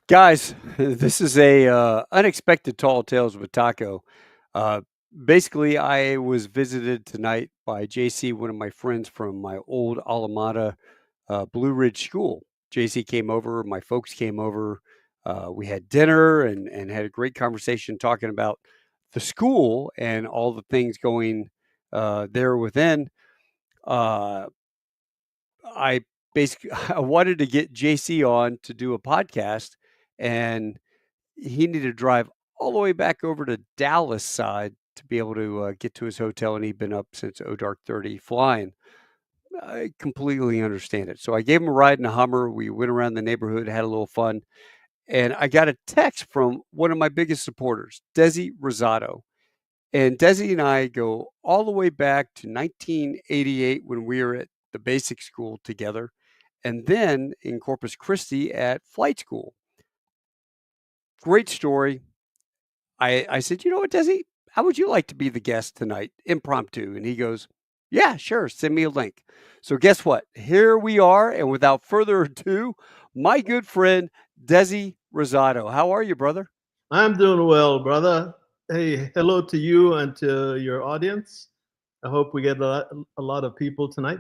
Guys, this is a unexpected tall tales with Taco. Uh, Basically, I was visited tonight by JC, one of my friends from my old alma mater, Blue Ridge School. JC came over, my folks came over. We had dinner and had a great conversation talking about the school and all the things going there within. Uh, I basically I wanted to get JC on to do a podcast, and he needed to drive all the way back over to Dallas side to be able to get to his hotel, and he'd been up since dark 30 flying. I completely understand it. So I gave him a ride in a Hummer. We went around the neighborhood, had a little fun, and I got a text from one of my biggest supporters, Desi Rosado. And Desi and I go all the way back to 1988 when we were at the basic school together, and then in Corpus Christi at flight school. Great story. I said, you know what, Desi? How would you like to be the guest tonight, impromptu? And he goes, yeah, sure. Send me a link. So guess what? Here we are. And without further ado, my good friend, Desi Rosado. How are you, brother? I'm doing well, brother. Hey, hello to you and to your audience. I hope we get a lot of people tonight.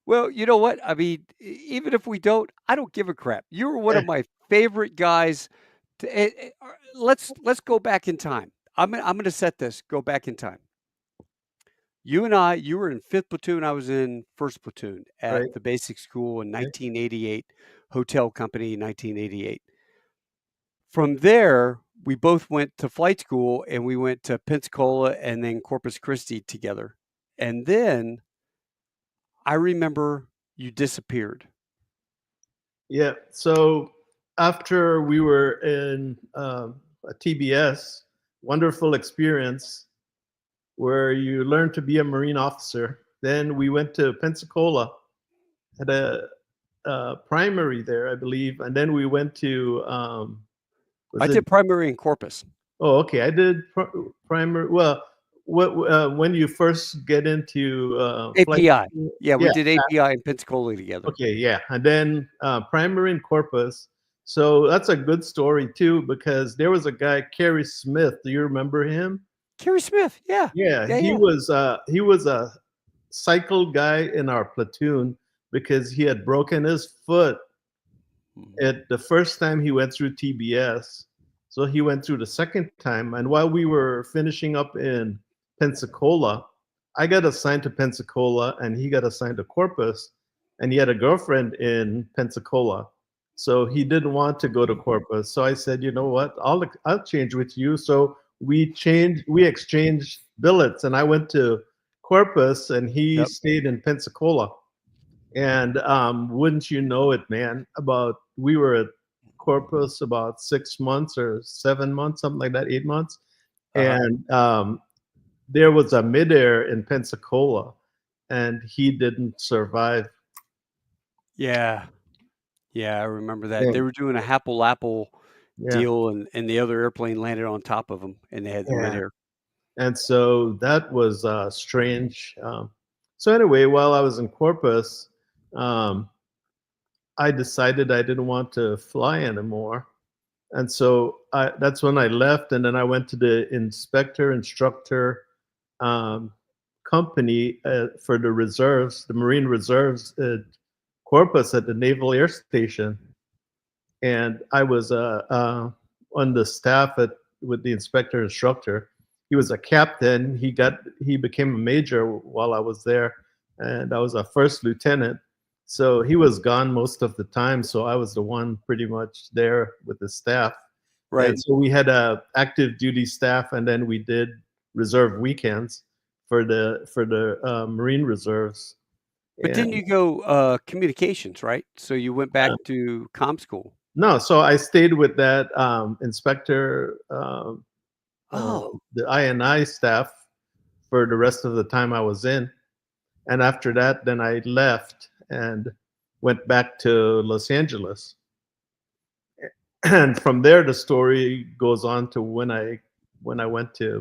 Well, you know what? I mean, even if we don't, I don't give a crap. You were one of my favorite guys. Let's go back in time. I'm gonna set this. Go back in time. You were in fifth platoon. I was in first platoon at Right. the basic school in Okay. 1988. Hotel company, 1988. From there, we both went to flight school, and we went to Pensacola and then Corpus Christi together. And then I remember you disappeared. Yeah. So after we were in a TBS, wonderful experience where you learn to be a Marine officer. Then we went to Pensacola, had a primary there, I believe, and then we went to I was it did primary in Corpus. Oh, okay. I did primary. Well, what when you first get into flight API. school? Yeah, we Yeah. did API in Pensacola together. Okay. Yeah, and then primary in Corpus. So that's a good story too, because there was a guy, Kerry Smith. Do you remember him? Kerry Smith. Yeah. Yeah, Yeah, he yeah. was a cycle guy in our platoon because he had broken his foot at the first time he went through TBS. So he went through the second time. And while we were finishing up in Pensacola, I got assigned to Pensacola and he got assigned to Corpus. And he had a girlfriend in Pensacola. So he didn't want to go to Corpus. So I said, you know what? I'll change with you. So we exchanged billets and I went to Corpus and he Yep. stayed in Pensacola. And wouldn't you know it, man? We were at Corpus about 6 months or 7 months, something like that, 8 months. Uh-huh. And there was a midair in Pensacola, and he didn't survive. Yeah. Yeah, I remember that. Yeah, They were doing a Apple yeah, deal, and the other airplane landed on top of them, and they had the yeah. midair. And so that was strange. So anyway, while I was in Corpus, um, I decided I didn't want to fly anymore. And so that's when I left, and then I went to the instructor um, company for the reserves, the Marine Reserves at Corpus at the Naval Air Station, and I was on the staff with the instructor. He was a captain. He became a major while I was there, and I was a first lieutenant. So he was gone most of the time. So I was the one pretty much there with the staff. And Right. so we had a active duty staff, and then we did reserve weekends for the Marine Reserves. But didn't And you go, communications, right? So you went back to comm school. no, so I stayed with that inspector, Oh, the INI staff for the rest of the time I was in. And after that, then I left and went back to Los Angeles. And from there, the story goes on to when I went to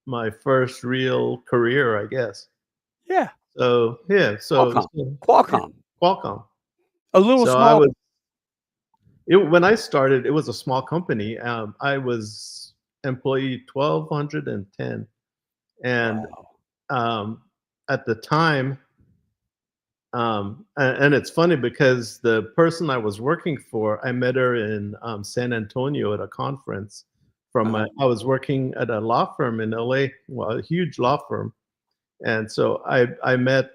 my first real career, I guess. yeah. So yeah, Qualcomm. yeah, Qualcomm. Qualcomm. A little So I small was When I started, it was a small company. I was employee 1,210, and Wow. um, at the time, and it's funny because the person I was working for, I met her in San Antonio at a conference. Uh-huh. I was working at a law firm in LA, well, a huge law firm, and so I met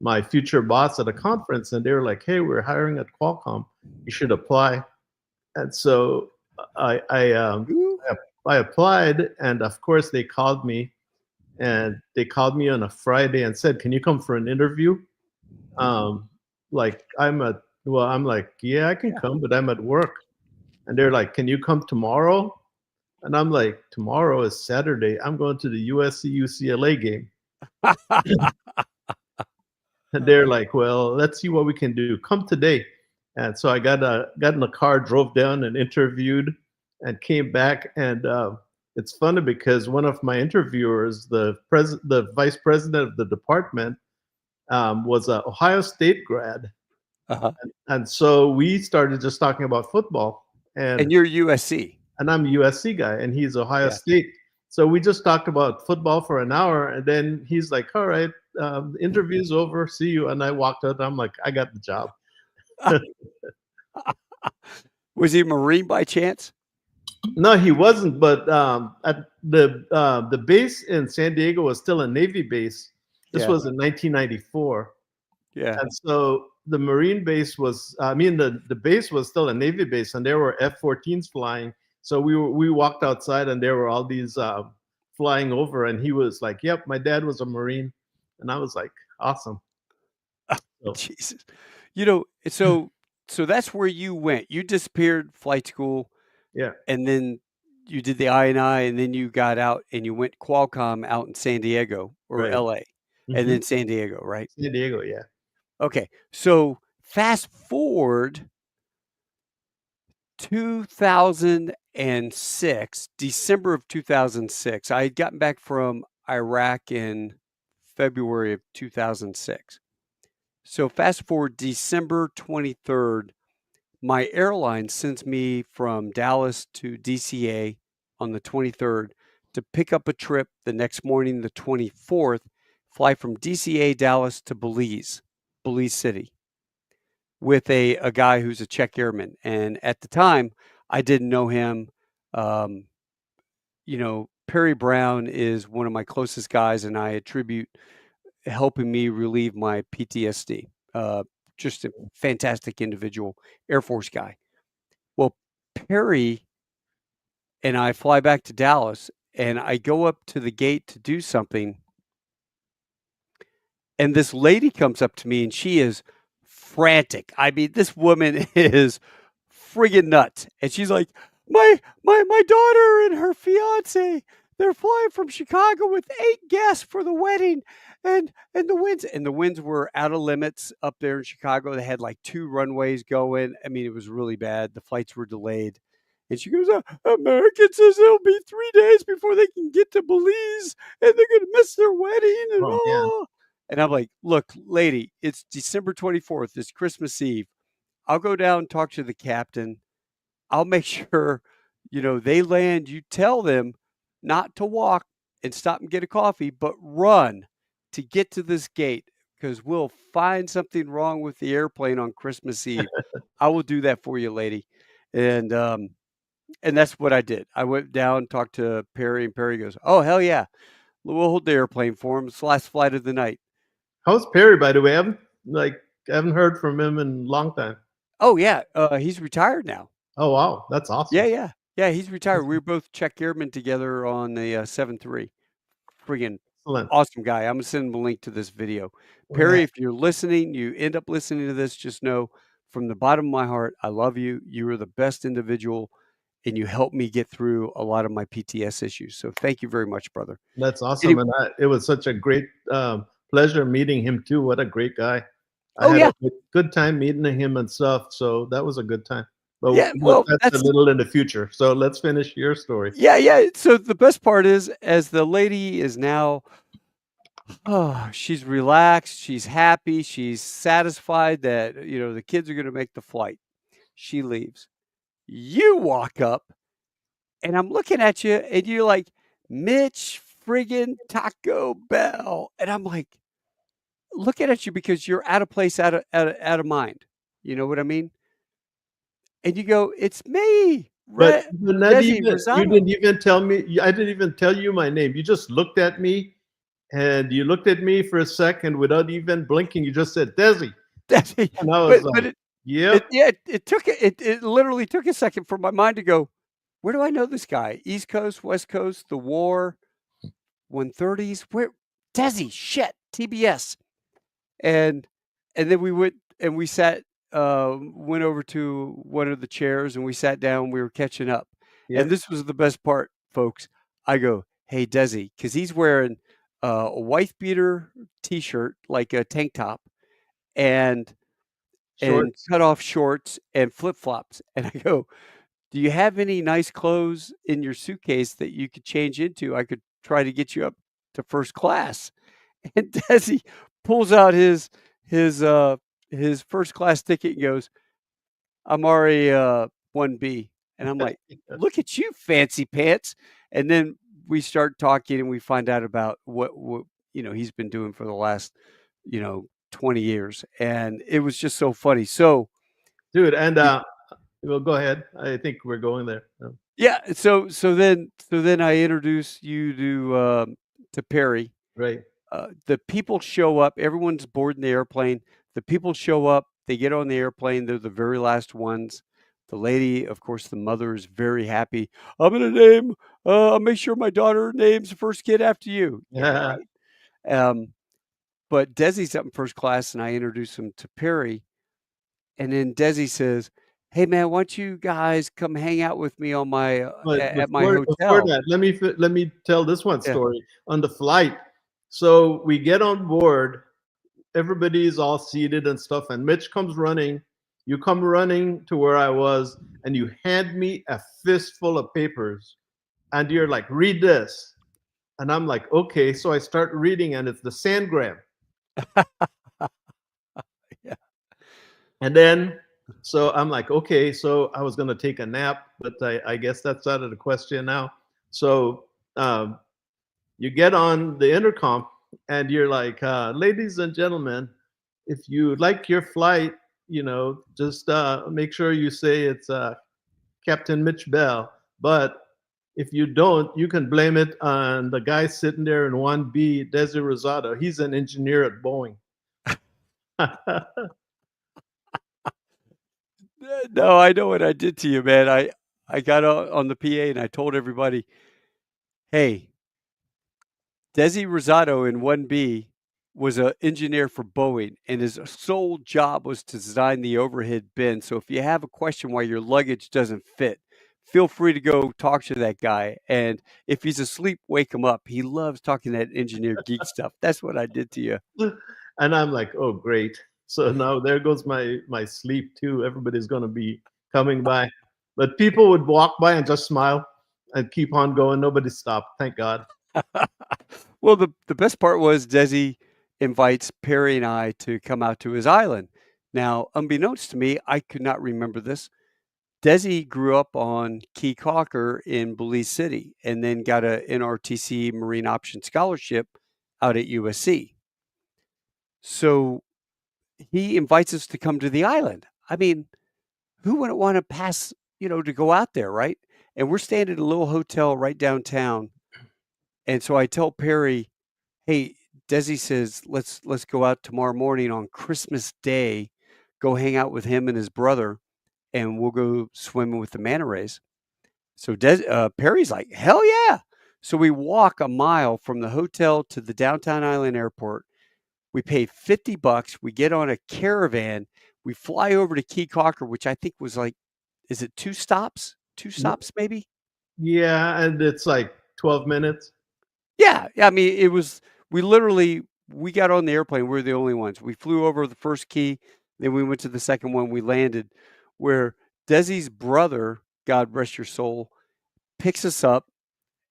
my future boss at a conference, and they were like, "Hey, we're hiring at Qualcomm. You should apply." And so I I um, Ooh. I applied, and of course they called me, and they called me on a Friday and said, "Can you come for an interview?" Um, like I'm like, "Yeah, I can Yeah. come, but I'm at work." And they're like, "Can you come tomorrow?" And I'm like, "Tomorrow is Saturday. I'm going to the USC UCLA game." And they're like, "Well, let's see what we can do. Come today." And so I got in the car, drove down, and interviewed, and came back. And it's funny because one of my interviewers, the vice president of the department, was an Ohio State grad, Uh-huh. and so we started just talking about football. And you're USC. And I'm a USC guy, and he's Ohio Yeah. State. So we just talked about football for an hour, and then he's like, "All right, the interview's over. See you." And I walked out. I'm like, "I got the job." Was he a Marine by chance? No, he wasn't. But at the base in San Diego was still a Navy base. This Yeah. was in 1994, Yeah. and so the Marine base was. I mean, the base was still a Navy base, and there were F-14s flying. So we walked outside, and there were all these flying over, and he was like, "Yep, my dad was a Marine," and I was like, "Awesome." So Jesus. You know, so that's where you went. You disappeared flight school, yeah, and then you did the I&I, and then you got out and you went Qualcomm out in San Diego or right. LA, and Hmm. then San Diego, right? San Diego, yeah, Okay. So fast forward 2006, December of 2006. I had gotten back from Iraq in February of 2006. So fast forward December 23rd, my airline sends me from Dallas to DCA on the 23rd to pick up a trip the next morning, the 24th, fly from DCA Dallas to Belize City with a guy who's a Czech airman. And at the time, I didn't know him. Um, Perry Brown is one of my closest guys, and I attribute helping me relieve my PTSD. Just a fantastic individual, Air Force guy. Well, Perry and I fly back to Dallas, and I go up to the gate to do something, and this lady comes up to me, and she is frantic. I mean, this woman is friggin' nuts, and she's like, "My daughter and her fiance, they're flying from Chicago with 8 guests for the wedding, and the winds were out of limits up there in Chicago. They had like 2 runways going. I mean, it was really bad. The flights were delayed." And she goes, American says it'll be 3 days before they can get to Belize, and they're going to miss their wedding, and oh man. oh." And I'm like, "Look, lady, it's December 24th. It's Christmas Eve. I'll go down and talk to the captain. I'll make sure, they land. You tell them not to walk and stop and get a coffee, but run to get to this gate because we'll find something wrong with the airplane on Christmas Eve. I will do that for you, lady." And that's what I did. I went down, talked to Perry, and Perry goes, "Oh, hell yeah. We'll hold the airplane for him. It's the last flight of the night." How's Perry, by the way? I haven't heard from him in a long time. Oh, yeah. He's retired now. Oh wow, that's Yeah, awesome. yeah. Yeah, he's retired. We were both Czech airmen together on the 7-3. Friggin' Excellent. awesome guy. I'm gonna send him a link to this video. Yeah, Perry, if you're listening, you end up listening to this, just know from the bottom of my heart, I love you. You are the best individual, and you helped me get through a lot of my PTS issues. So thank you very much, brother. that's Any awesome, and it was such a great pleasure meeting him too. What a great guy! I Oh, had a yeah. good time meeting him and stuff, so that was a good time. Yeah, But well, that's a that's little in the future. So let's finish your story. yeah, yeah. So the best part is as the lady is now, oh, she's relaxed, she's happy, she's satisfied that, the kids are gonna make the flight. She leaves. You walk up, and I'm looking at you, and you're like, Mitch friggin' Taco Bell. And I'm like, looking at you because you're out of place, out of mind. You know what I mean? And you go, "It's me, But you're not Desi even you Rosado." didn't even tell me I didn't even tell you my name. You just looked at me, and you looked at me for a second without even blinking. You just said, "Desi." Desi, And I was but like, "Yep, yeah, it literally took a second for my mind to go, "Where do I know this guy? East Coast, West Coast, the war, 130s, where Desi, shit, TBS." And then we went and we sat, went over to one of the chairs and we sat down, we were catching up. And yep, this was the best part, folks. I go, "Hey, Desi," because he's wearing a wife beater t-shirt, like a tank top, and shorts." cut off shorts and flip-flops. And I go, "Do you have any nice clothes in your suitcase that you could change into? I could try to get you up to first class." And Desi pulls out his, uh, his first class ticket and goes, "I'm already, 1B." And I'm like, "Look at you, fancy pants." And then we start talking and we find out about what, he's been doing for the last, 20 years. And it was just so funny. So, Dude, and, you well, go ahead. I think we're going there. yeah, so then I introduce you to Perry. Right. The people show up, everyone's boarding the airplane. The people show up, they get on the airplane, they're the very last ones. The lady, of course, the mother is very happy. I'll make sure my daughter names the first kid after you. Yeah, Yeah. right. Um, but Desi's up in first class, and I introduce him to Perry. And then Desi says, "Hey, man, why don't you guys come hang out with me on my But at my before hotel?" that, let me tell this one Yeah. story. On the flight, so we get on board, everybody's all seated and stuff, and Mitch comes running. You come running to where I was, and you hand me a fistful of papers, and you're like, "Read this." And I'm like, "Okay." So I start reading, and it's the sandgram. Yeah. And then, so I'm like, "Okay." So I was going to take a nap, but I guess that's out of the question now. So um, you get on the intercom, and you're like, "Ladies and gentlemen, if you like your flight, just make sure you say it's Captain Mitch Bell. But if you don't, you can blame it on the guy sitting there in 1B, Desi Rosado. He's an engineer at Boeing." No, I know what I did to you, man. I got on the PA and I told everybody, "Hey, Desi Rosado in 1B was an engineer for Boeing, and his sole job was to design the overhead bin. So if you have a question why your luggage doesn't fit, feel free to go talk to that guy. And if he's asleep, wake him up. He loves talking that engineer geek stuff." That's what I did to you. And I'm like, "Oh, great." So now there goes my sleep too. Everybody's going to be coming by. But people would walk by and just smile and keep on going. Nobody stopped. Thank God. Well, the best part was Desi invites Perry and I to come out to his island. Now, unbeknownst to me, I could not remember this. Desi grew up on Caye Caulker in Belize City and then got a NRTC Marine Option Scholarship out at USC. So he invites us to come to the island. I mean, who wouldn't want to pass, to go out there, right? And we're staying at a little hotel right downtown. And so I tell Perry, "Hey, Desi says let's go out tomorrow morning on Christmas Day, go hang out with him and his brother, and we'll go swimming with the manta rays." So Perry's like, "Hell yeah!" So we walk a mile from the hotel to the downtown island airport. We pay $50. We get on a caravan. We fly over to Caye Caulker, which I think was like, is it two stops? Two stops, maybe? Yeah, and it's like 12 minutes. Yeah, yeah, I mean, it was we got on the airplane, we were the only ones. We flew over the first key, then we went to the second one, we landed, where Desi's brother, God rest your soul, picks us up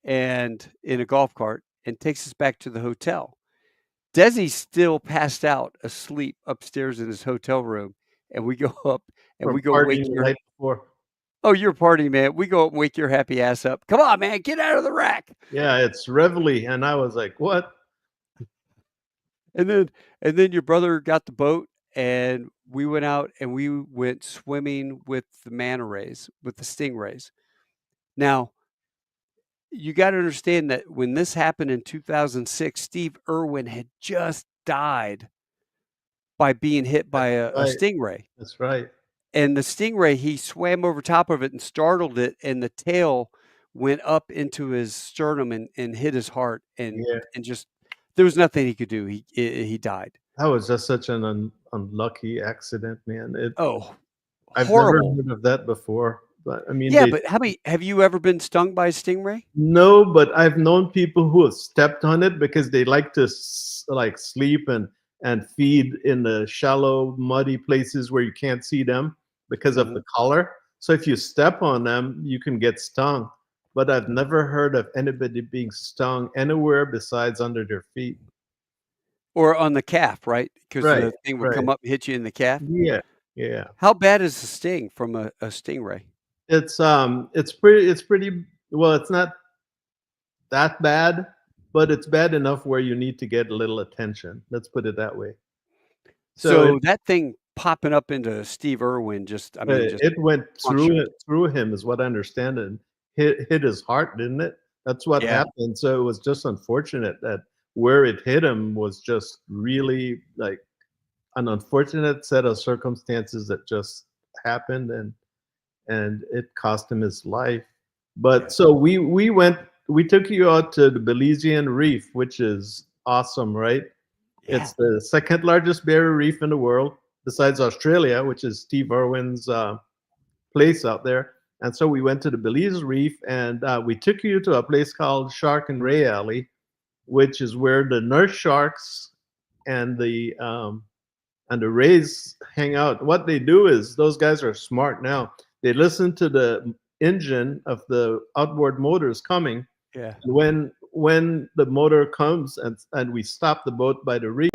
and in a golf cart and takes us back to the hotel. Desi's still passed out asleep upstairs in his hotel room, and we go up and from we go wake partying the your night before. oh, you're a party man. We go up and wake your happy ass up. Come on, man, get out of the rack. Yeah, it's Reveille, and I was like, "What?" And then your brother got the boat and we went out and we went swimming with the manta rays, with the stingrays. Now, you got to understand that when this happened in 2006, Steve Irwin had just died by being hit by That's a right. stingray. That's right. And the stingray, he swam over top of it and startled it, and the tail went up into his sternum and hit his heart, Yeah, and just there was nothing he could do. He died. that was just such an unlucky accident, man. Oh, I've never horrible. heard of that before, but I mean, Yeah, they but how many have you ever been stung by a stingray? no, but I've known people who have stepped on it because they like to like sleep and feed in the shallow, muddy places where you can't see them because of Mhm. the color. So if you step on them, you can get stung. But I've never heard of anybody being stung anywhere besides under their feet. Or on the calf, right? Because Right, the thing would right. come up and hit you in the calf. Yeah, yeah. How bad is the sting from a stingray? It's pretty well, it's not that bad, but it's bad enough where you need to get a little attention. Let's put it that way. So So that thing popping up into Steve Irwin just, I mean, just it went punctured. through him, is what I understand, and hit his heart, didn't it? That's what Yeah, happened. So it was just unfortunate that where it hit him was just really like an unfortunate set of circumstances that just happened, and it cost him his life. yeah, But so we took you out to the Belizean Reef, which is awesome, right? yeah. It's the second largest barrier reef in the world, besides Australia, which is Steve Irwin's place out there. And so we went to the Belize Reef, and we took you to a place called Shark and Ray Alley, which is where the nurse sharks and the rays hang out. What they do is those guys are smart now. They listen to the engine of the outboard motors coming, Yeah. and when the motor comes and we stop the boat by the reef,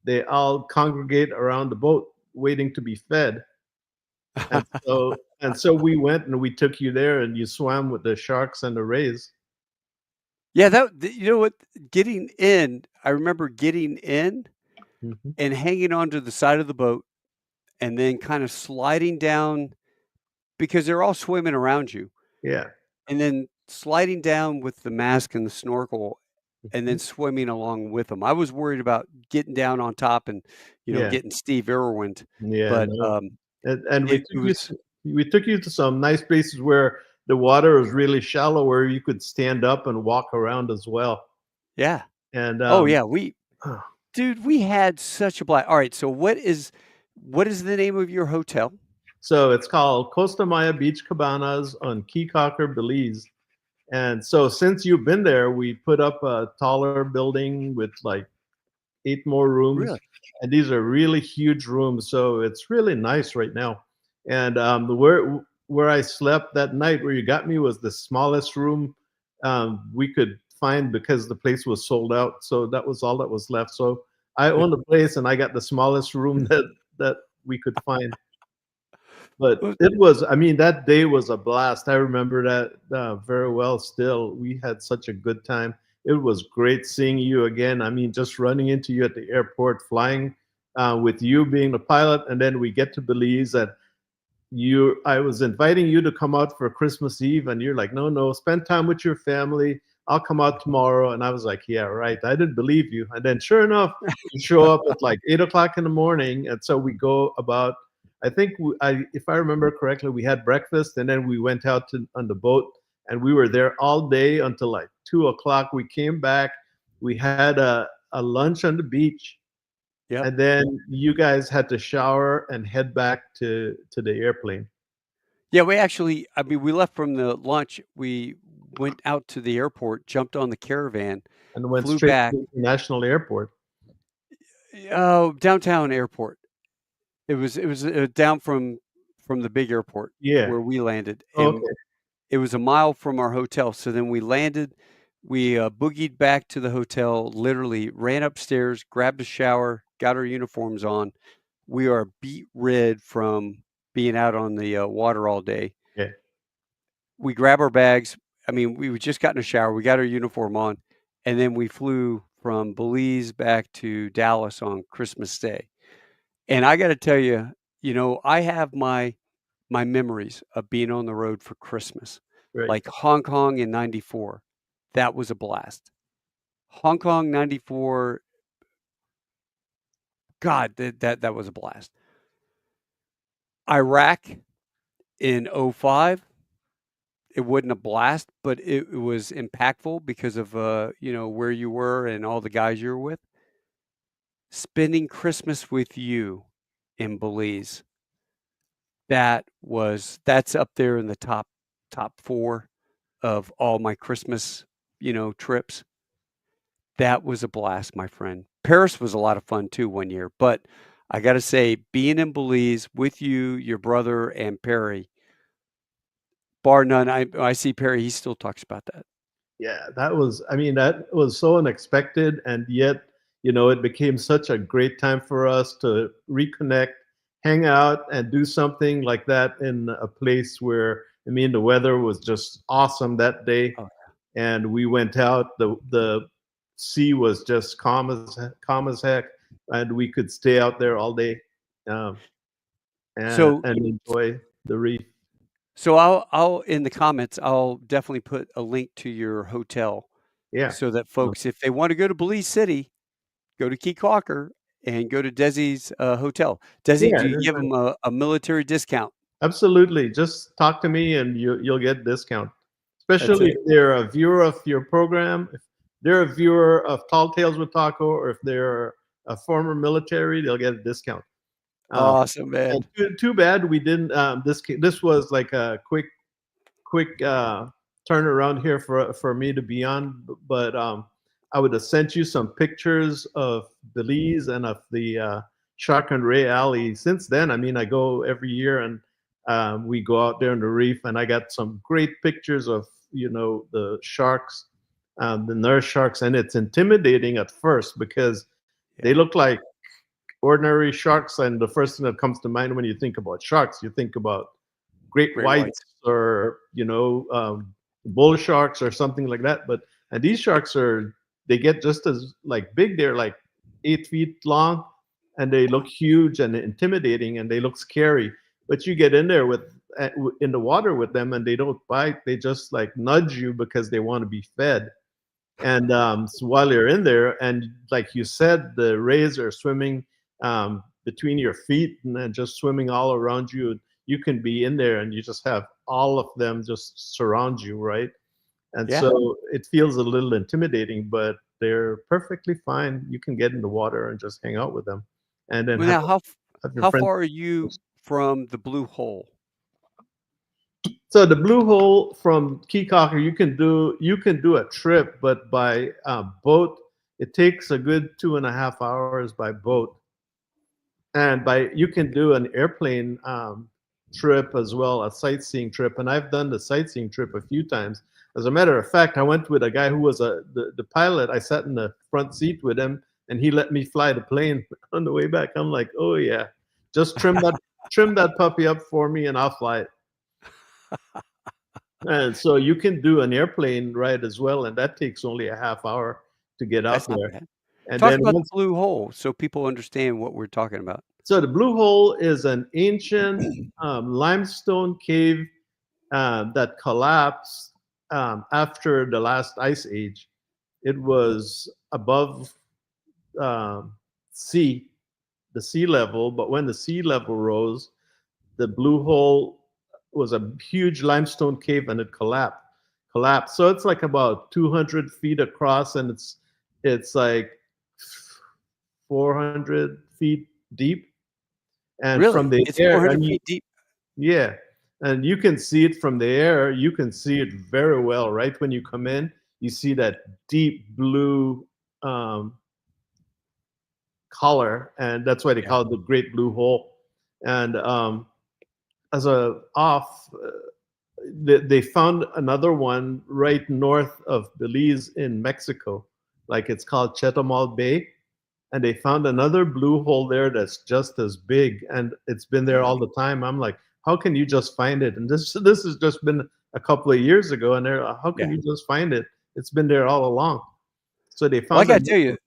they all congregate around the boat waiting to be fed. And so we went and we took you there and you swam with the sharks and the rays. Yeah, you know what? Getting in, I remember getting in Hmm. and hanging onto the side of the boat and then kind of sliding down because they're all swimming around you, Yeah. and then sliding down with the mask and the snorkel and Mhm. then swimming along with them. I was worried about getting down on top and, Yeah. getting Steve Irwin, Yeah. but, No. And it was we took you to some nice places where the water was really shallow, where you could stand up and walk around as well. yeah. And Oh, yeah, oh, dude, we had such a blast. Alright, so what is the name of your hotel? so it's called Costa Maya Beach Cabanas on Caye Caulker, Belize. And so since you've been there, we put up a taller building with like 8 more rooms, Really? and these are really huge rooms. So it's really nice right now. And where I slept that night, where you got me, was the smallest room we could find because the place was sold out. So that was all that was left. So I own the place, and I got the smallest room that we could find. But Well, it was, I mean, that day was a blast. I remember that very well still. We had such a good time. It was great seeing you again. I mean, just running into you at the airport, flying with you being the pilot, and then we get to Belize, and I was inviting you to come out for Christmas Eve, and you're like, no, no, spend time with your family. I'll come out tomorrow. And I was like, yeah, right. I didn't believe you. And then sure enough, you show up at like 8 o'clock in the morning. And so we go about, I think if I remember correctly, we had breakfast and then we went out on the boat, and we were there all day until like 2 o'clock. We came back, we had a lunch on the beach, yep. and then you guys had to shower and head back to the airplane, Yeah, I mean, we left from the lunch, we went out to the airport, jumped on the caravan, and went flew straight to back. the international airport. Oh, downtown airport. It was, down from the big airport Yeah. where we landed, and Okay. it was a mile from our hotel, so then we landed, we, boogied back to the hotel, literally ran upstairs, grabbed a shower, got our uniforms on, we are beat rid from being out on the water all day. Yeah, We grab our bags. I mean, we just got in a shower. We got our uniform on, and then we flew from Belize back to Dallas on Christmas Day. And I got to tell you, I have my memories of being on the road for Christmas, right. like Hong Kong in '94. That was a blast. Hong Kong '94. God, that was a blast. Iraq in '05. It wasn't a blast, but it was impactful because of where you were and all the guys you were with. Spending Christmas with you in Belize, that's up there in the top four of all my Christmas, trips. That was a blast, my friend. Paris was a lot of fun too one year, but I got to say, being in Belize with you, your brother, and Perry, bar none. I see Perry; he still talks about that. Yeah, that was, I mean, that was so unexpected. And yet, it became such a great time for us to reconnect, hang out, and do something like that in a place where, I mean, the weather was just awesome that day. Oh, And we went out. The sea was just calm as heck, and we could stay out there all day, um, so and enjoy the reef. so I'll in the comments I'll definitely put a link to your hotel Yeah. so that folks, if they want to go to Belize City, go to Caye Caulker and go to Desi's hotel. Desi, Yeah, do you give them a military discount? absolutely. Just talk to me and you'll get discount. That's Especially it. if they're a viewer of your program, if they're a viewer of Tall Tales with Taco, or if they're a former military, they'll get a discount. Um, Awesome, man. and too bad we didn't. This was like a quick turnaround here for me to be on, but I would have sent you some pictures of Belize and of the Shark and Ray Alley. Since then, I mean, I go every year and we go out there on the reef, and I got some great pictures of the sharks, the nurse sharks, and it's intimidating at first because they Yeah. look like ordinary sharks, and the first thing that comes to mind when you think about sharks, you think about great Great whites whites. or bull sharks or something like that. But and these sharks they get just as like big. They're like 8 feet long, and they look huge and intimidating, and they look scary. But you get in there in the water with them, and they don't bite. They just like nudge you because they want to be fed. And so while you're in there, and like you said, the rays are swimming between your feet and then just swimming all around you. You can be in there and you just have all of them just surround you, right? And Yeah. so it feels a little intimidating, but they're perfectly fine. You can get in the water and just hang out with them, and then Well, now have your how friends. far are you from the Blue Hole? So the Blue Hole from Caye Caulker, you can do a trip, but by boat it takes a good 2.5 hours by boat, and by you can do an airplane trip as well, a sightseeing trip. And I've done the sightseeing trip a few times. As a matter of fact, I went with a guy who was the pilot. I sat in the front seat with him, and he let me fly the plane on the way back. I'm like, oh yeah, just trim that puppy up for me, and I'll fly it. And so you can do an airplane ride as well, and that takes only a half hour to get out That's not there. bad. And Talk then about the once, Blue Hole so people understand what we're talking about. so the Blue Hole is an ancient limestone cave that collapsed after the last ice age. It was above um, sea, the sea level, but when the sea level rose, the Blue Hole was a huge limestone cave, and it collapsed. So it's like about 200 feet across, and it's like 400 feet deep. And from Really? the It's air, I 400 mean, feet deep? yeah, and you can see it from the air. You can see it very well. Right when you come in, you see that deep blue um, color, and that's why they Yeah. call it the Great Blue Hole. And as a off, they found another one right north of Belize in Mexico, like it's called Chetumal Bay, and they found another blue hole there that's just as big, and it's been there all the time. I'm like, how can you just find it? And this has just been a couple of years ago, and they're how can Yeah. you just find it? It's been there all along. So they Well, I found gotta another tell one.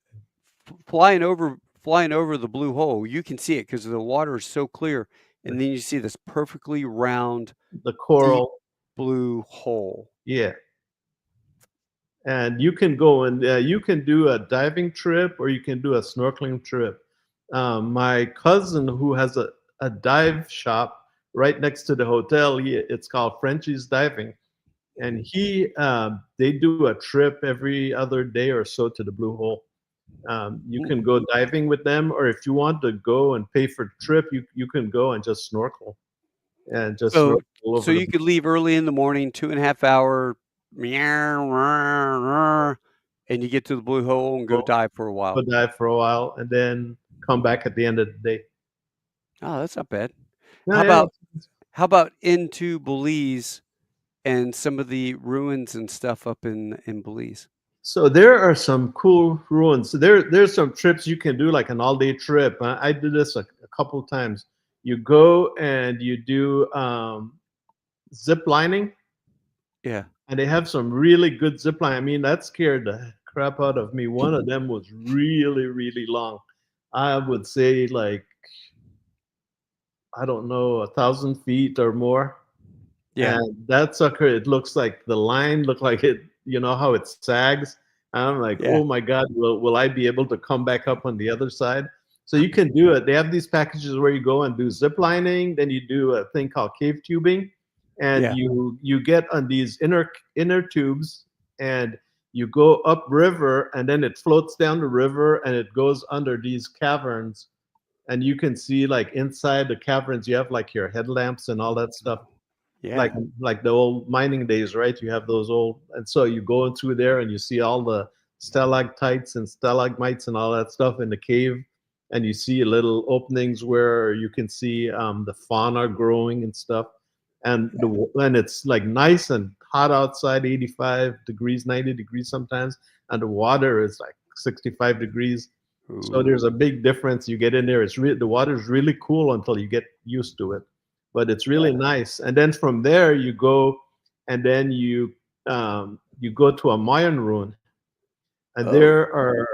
you, flying over the blue hole, you can see it because the water is so clear, and then you see this perfectly round, The deep coral. blue hole. Yeah. And you can go and you can do a diving trip or you can do a snorkeling trip. My cousin, who has a dive shop right next to the hotel, it's called Frenchie's Diving, and Mhm. they do a trip every other day or so to the Blue Hole. You Mm. can go diving with them, or if you want to go and pay for the trip, you can go and just snorkel and just So snorkel all so over the. you could leave early in the morning, 2.5 hour, and you get to the blue hole and go Blue dive for a Go while. dive for a while and then come back at the end of the day. Oh, that's not bad. How Yeah, yeah. about how about into Belize and some of the ruins and stuff up in Belize? So there are some cool ruins. So there's some trips you can do, like an all-day trip. I did this a couple times. You go and you do zip lining, Yeah. and they have some really good zip line. I mean, that scared the crap out of me. One of them was really, really long. I would say like I don't know, 1,000 feet or more. Yeah. And that sucker, it looks like the line looked like it, you know how it sags. And I'm like, Yeah. oh my God, will I be able to come back up on the other side? So you can do it. They have these packages where you go and do zip lining, then you do a thing called cave tubing, and Yeah. you get on these inner tubes, and you go upriver, and then it floats down the river, and it goes under these caverns, and you can see like inside the caverns, you have like your headlamps and all that stuff like Yeah. like the old mining days, right? You have those old, and so you go through there and you see all the stalactites and stalagmites and all that stuff in the cave, and you see little openings where you can see the fauna growing and stuff, and and it's like nice and hot outside, 85 degrees, 90 degrees sometimes, and the water is like 65 degrees. So there's a Ooh. big difference. You get in there, the water is really cool until you get used to it, but it's really Yeah. nice. And then from there you go, and then you go to a Mayan ruin, and Oh. there are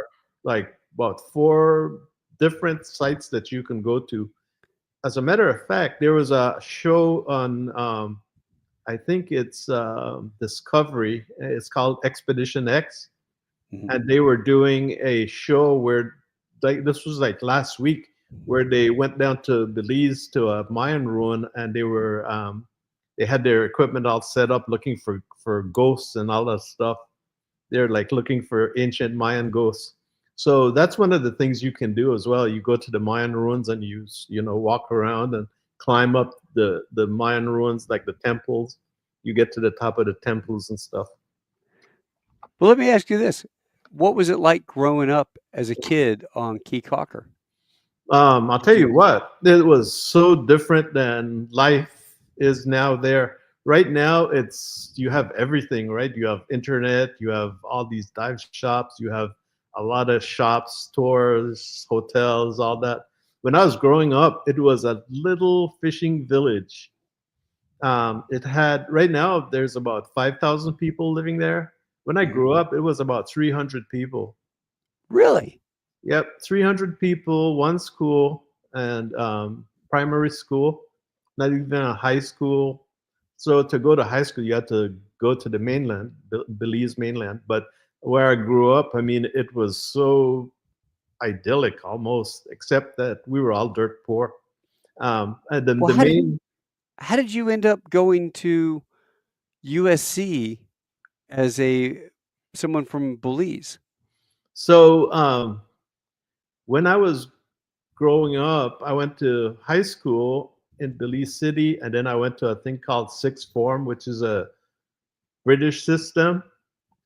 like about four different sites that you can go to. As a matter of fact, there was a show on I think it's Discovery. It's called Expedition X, Mhm. and they were doing a show where like this was like last week where they went down to Belize to a Mayan ruin, and they had their equipment all set up looking for ghosts and all that stuff. They're like looking for ancient Mayan ghosts. So that's one of the things you can do as well. You go to the Mayan ruins and you know walk around and climb up the Mayan ruins like the temples. You get to the top of the temples and stuff. Well, let me ask you this. What was it like growing up as a kid on Caye Caulker? I'll Did tell you you what, it was so different than life is now there. Right now, it's you have everything, right? You have internet, you have all these dive shops, you have a lot of shops, stores, hotels, all that. When I was growing up, it was a little fishing village. It had right now there's about 5,000 people living there. When I Mhm. grew up, it was about 300 people. Really? Yep, 300 people, one school, and primary school, not even a high school. So to go to high school, you had to go to the mainland, Belize mainland. But where I grew up, I mean, it was so idyllic almost, except that we were all dirt poor. And Well, the main, how did you end up going to USC as a someone from Belize? so when I was growing up, I went to high school in Belize City, and then I went to a thing called sixth form, which is a British system.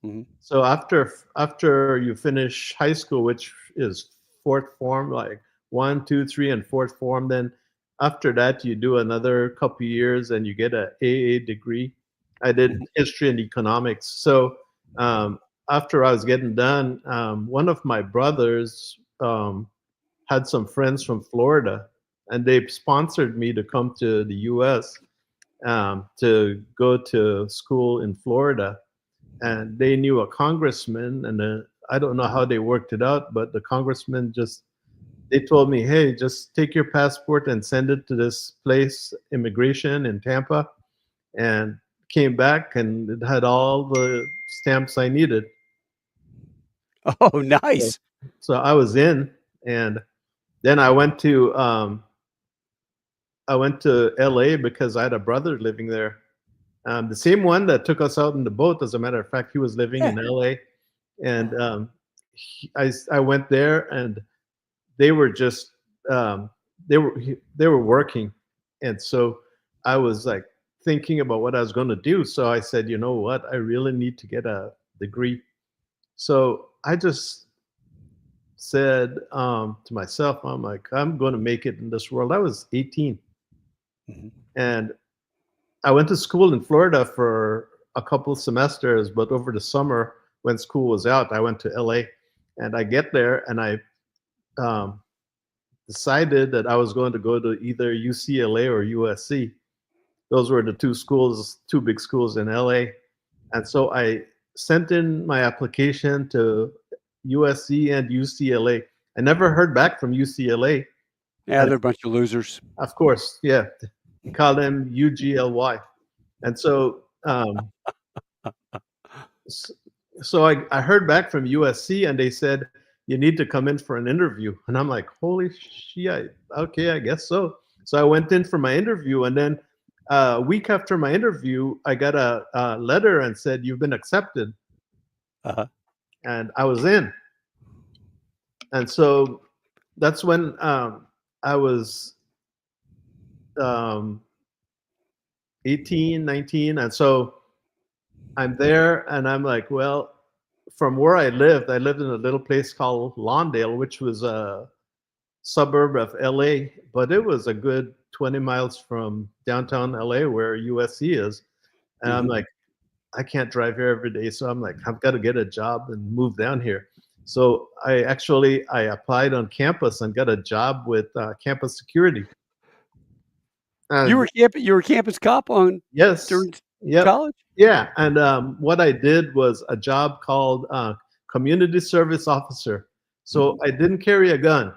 Mhm. So after you finish high school, which is fourth form, like one, two, three, and fourth form, then after that you do another couple years and you get a AA degree. I did Mhm. history and economics. So um, after I was getting done, one of my brothers um, had some friends from Florida, and they sponsored me to come to the U.S. To go to school in Florida, and they knew a congressman, and I don't know how they worked it out, but the congressman just they told me, hey, just take your passport and send it to this place, immigration in Tampa, and came back and it had all the stamps I needed. Oh, So, nice. so I was in, and then I went to LA because I had a brother living there. The same one that took us out in the boat. As a matter of fact, he was living Yeah. in LA, and I went there, and they were just um, they were working, and so I was like thinking about what I was going to do. So I said, you know what, I really need to get a degree. So I just said to myself, I'm like, I'm going to make it in this world. I was 18, Mhm. and I went to school in Florida for a couple of semesters, but over the summer when school was out, I went to LA, and I get there and I um, decided that I was going to go to either UCLA or USC. Those were the two schools, two big schools in LA. And so I sent in my application to USC and UCLA. I never heard back from UCLA. Yeah, And they're a bunch of losers. of course, yeah, you call them UGLY. And so, so I heard back from USC, and they said, you need to come in for an interview. And I'm like, holy shit, okay, I guess so. So I went in for my interview, and then a week after my interview, I got a letter and said, you've been accepted. Uh-huh. And I was in. And so that's when I was um, 18, 19. And so I'm there, and I'm like, well, from where I lived in a little place called Lawndale, which was a suburb of LA, but it was a good 20 miles from downtown LA where USC is. And I'm Mhm. like, I can't drive here every day. So I'm like, I've got to get a job and move down here. So I applied on campus and got a job with campus security. And You were campus cop on yes, during yep, college? yeah. And what I did was a job called community service officer. So Mhm. I didn't carry a gun.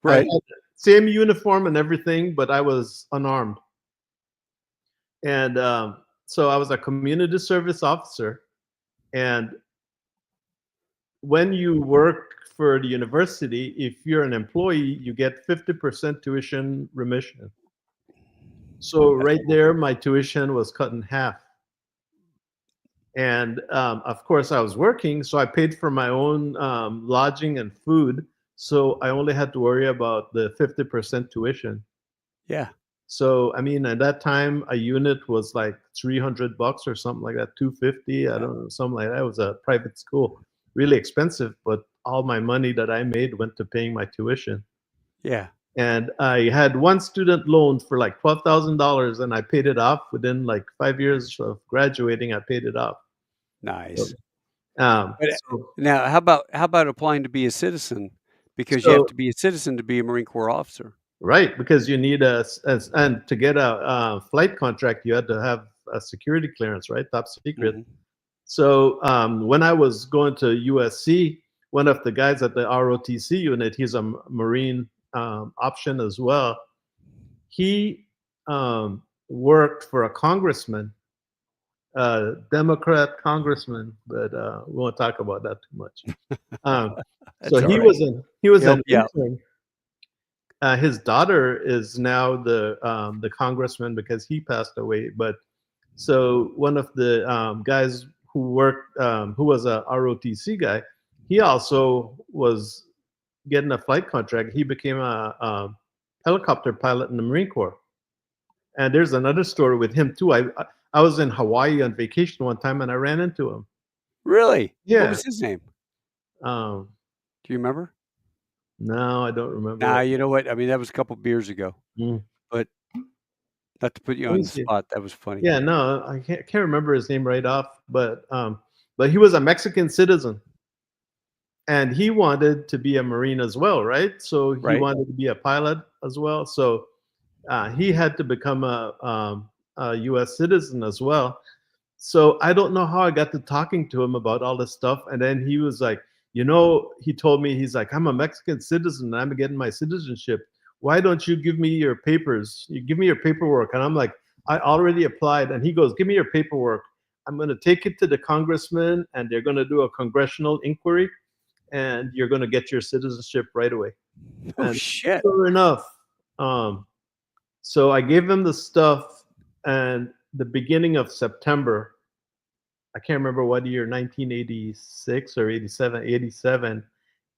I had Right. the same uniform and everything, but I was unarmed. And so I was a community service officer. And when you work for the university, if you're an employee, you get 50% tuition remission. So That's right cool. there, my tuition was cut in half. And of course, I was working, so I paid for my own lodging and food. So I only had to worry about the 50% tuition. Yeah. So I mean, at that time, a unit was like $300 or something like that, 250. I Yeah. don't know, something like that. It was a private school, really expensive, but all my money that I made went to paying my tuition. Yeah. And I had one student loan for like $12,000, and I paid it off within like 5 years of graduating. I paid it off. So, Nice. um, But, so, now how about applying to be a citizen? Because you have so to be a citizen to be a Marine Corps officer. right, because you need and to get a flight contract, you had to have a security clearance, right? Top secret. Mhm. So when I was going to USC, one of the guys at the ROTC unit, he's a Marine option as well. He worked for a congressman, Democrat congressman, but we won't talk about that too much. So That's all right. he was Help an you out. intern. His daughter is now the congressman because he passed away. But so one of the guys who worked, who was a ROTC guy, he also was getting a flight contract. He became a helicopter pilot in the Marine Corps. And there's another story with him too. I was in Hawaii on vacation one time and I ran into him. Really? What Yeah. was his name? Um, Do you remember? no, I don't remember Nah, right you now. know what? I mean, that was a couple beers ago, Mm. but not to put you Let me on the see. spot, that was funny. Yeah, no, I can't remember his name right off, but he was a Mexican citizen. and he wanted to be a Marine as well, right? So he Right. wanted to be a pilot as well. So he had to become a U.S. citizen as well. So I don't know how I got to talking to him about all this stuff, and then he was like, he told me, he's like, I'm a Mexican citizen, and I'm getting my citizenship. Why don't you give me your papers? You give me your paperwork, and I'm like, I already applied, and he goes, give me your paperwork. I'm going to take it to the congressman, and they're going to do a congressional inquiry, and you're going to get your citizenship right away. Oh And shit. sure enough, um, so I gave him the stuff, and the beginning of September, I can't remember what year, 1986 or 87, 87.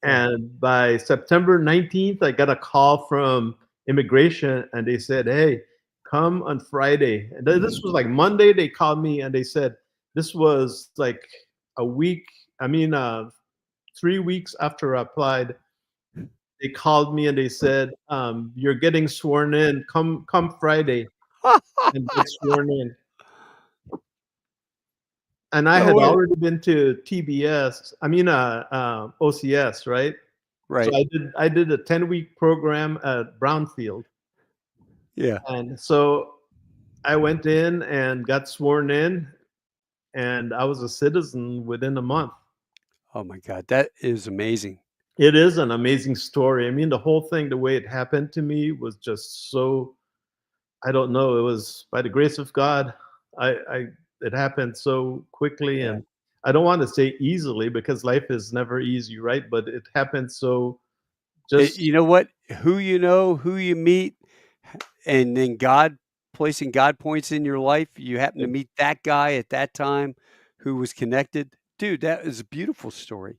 Yeah. And by September 19th, I got a call from immigration and they said, hey, come on Friday. And this was like Monday, they called me and they said, this was like a week, I mean, 3 weeks after I applied. They called me and they said, you're getting sworn in. Come Friday and get sworn in. And I No had way. already been to TBS, OCS, right? So Right. I did a 10-week program at Brownfield. Yeah. And so I went in and got sworn in, and I was a citizen within a month. Oh my God, that is amazing. It is an amazing story. I mean, the whole thing, the way it happened to me was just so, I don't know, it was by the grace of God. I it happened so quickly, Yeah. and I don't want to say easily because life is never easy, right? But it happened so just You know what? Who you know, who you meet, and then God placing God points in your life. You happen to meet that guy at that time who was connected. Dude, that is a beautiful story.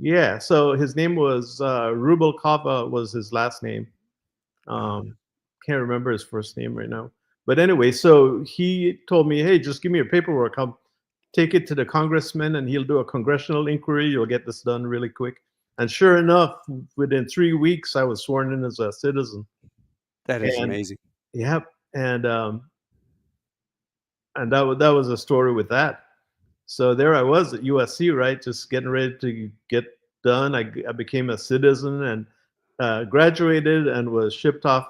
yeah. So his name was Rubalcava was his last name. Uh, Um, can't remember his first name right now. But anyway, so he told me, hey, just give me your paperwork. I'll take it to the congressman and he'll do a congressional inquiry. You'll get this done really quick. And sure enough, within 3 weeks, I was sworn in as a citizen. that is And amazing. yep, and that was a story with that. So there I was at USC, right, just getting ready to get done. I became a citizen and graduated and was shipped off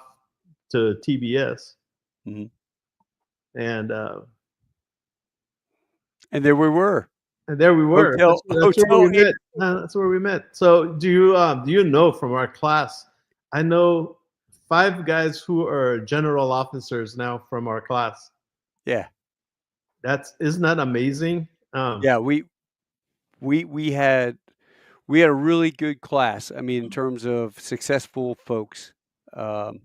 to TBS. Mhm. And And there we were. and there we were. Hotel That's where Hotel we A. met. That's where we met. So do you know from our class? I know 5 guys who are general officers now from our class. Yeah. That's isn't that amazing? Yeah, we had we had a really good class. I mean, in terms of successful folks. Um,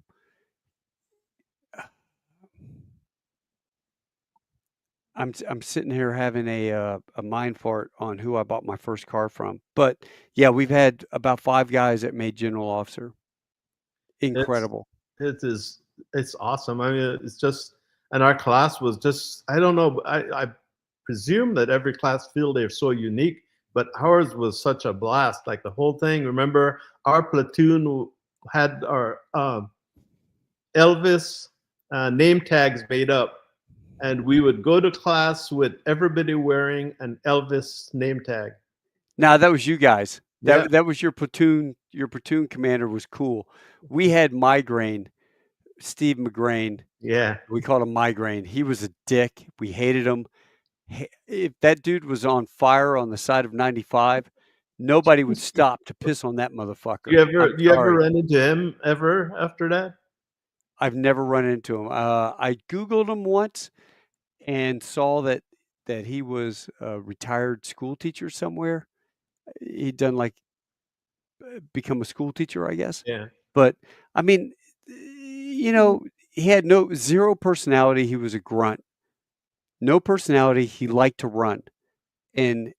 I'm sitting here having a mind fart on who I bought my first car from. But yeah, we've had about 5 guys that made general officer. It's Incredible. it is it's awesome. I mean, it's just and our class was just I don't know. I presume that every class feel they're so unique, but ours was such a blast. Like the whole thing. Remember, our platoon had our Elvis name tags made up, and we would go to class with everybody wearing an Elvis name tag. Now that was you guys. Yeah, That was your platoon commander was cool. We had Migraine, Steve McGrain. yeah. We called him Migraine. He was a dick. We hated him. If that dude was on fire on the side of 95, nobody would stop to piss on that motherfucker. I'm You ever sorry. run into him ever after that? I've never run into him. I Googled him once and saw that he was a retired school teacher somewhere. He'd done like become a school teacher, I guess. Yeah. But I mean, he had no zero personality. He was a grunt. No personality. He liked to run. And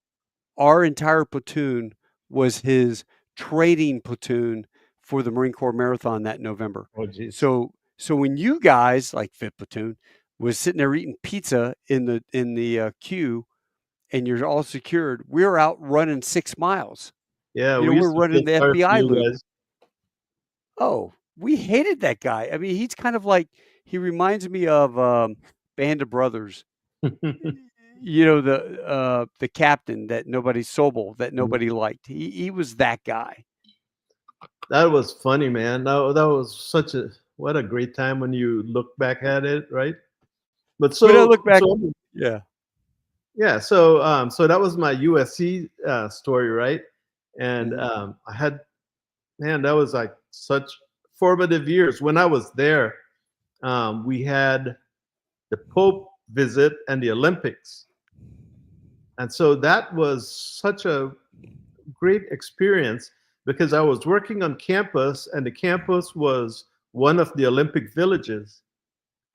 our entire platoon was his trading platoon for the Marine Corps Marathon that November. Oh, jeez. So when you guys, like 5th platoon, was sitting there eating pizza in the queue and you're all secured, we're out running 6 miles. Yeah, we We're used to feel running the sorry for FBI you loop. guys. Oh, we hated that guy. I mean, he's kind of like he reminds me of, Band of Brothers. the captain that nobody Sobel that nobody liked. He was that guy. That was funny, man. That was such a what a great time when you look back at it, right? But When I so look back, so yeah. yeah, so that was my USC story, right? And Mhm. I had man, that was like such formative years. When I was there, we had the Pope visit and the Olympics, and so that was such a great experience because I was working on campus, and the campus was one of the Olympic villages,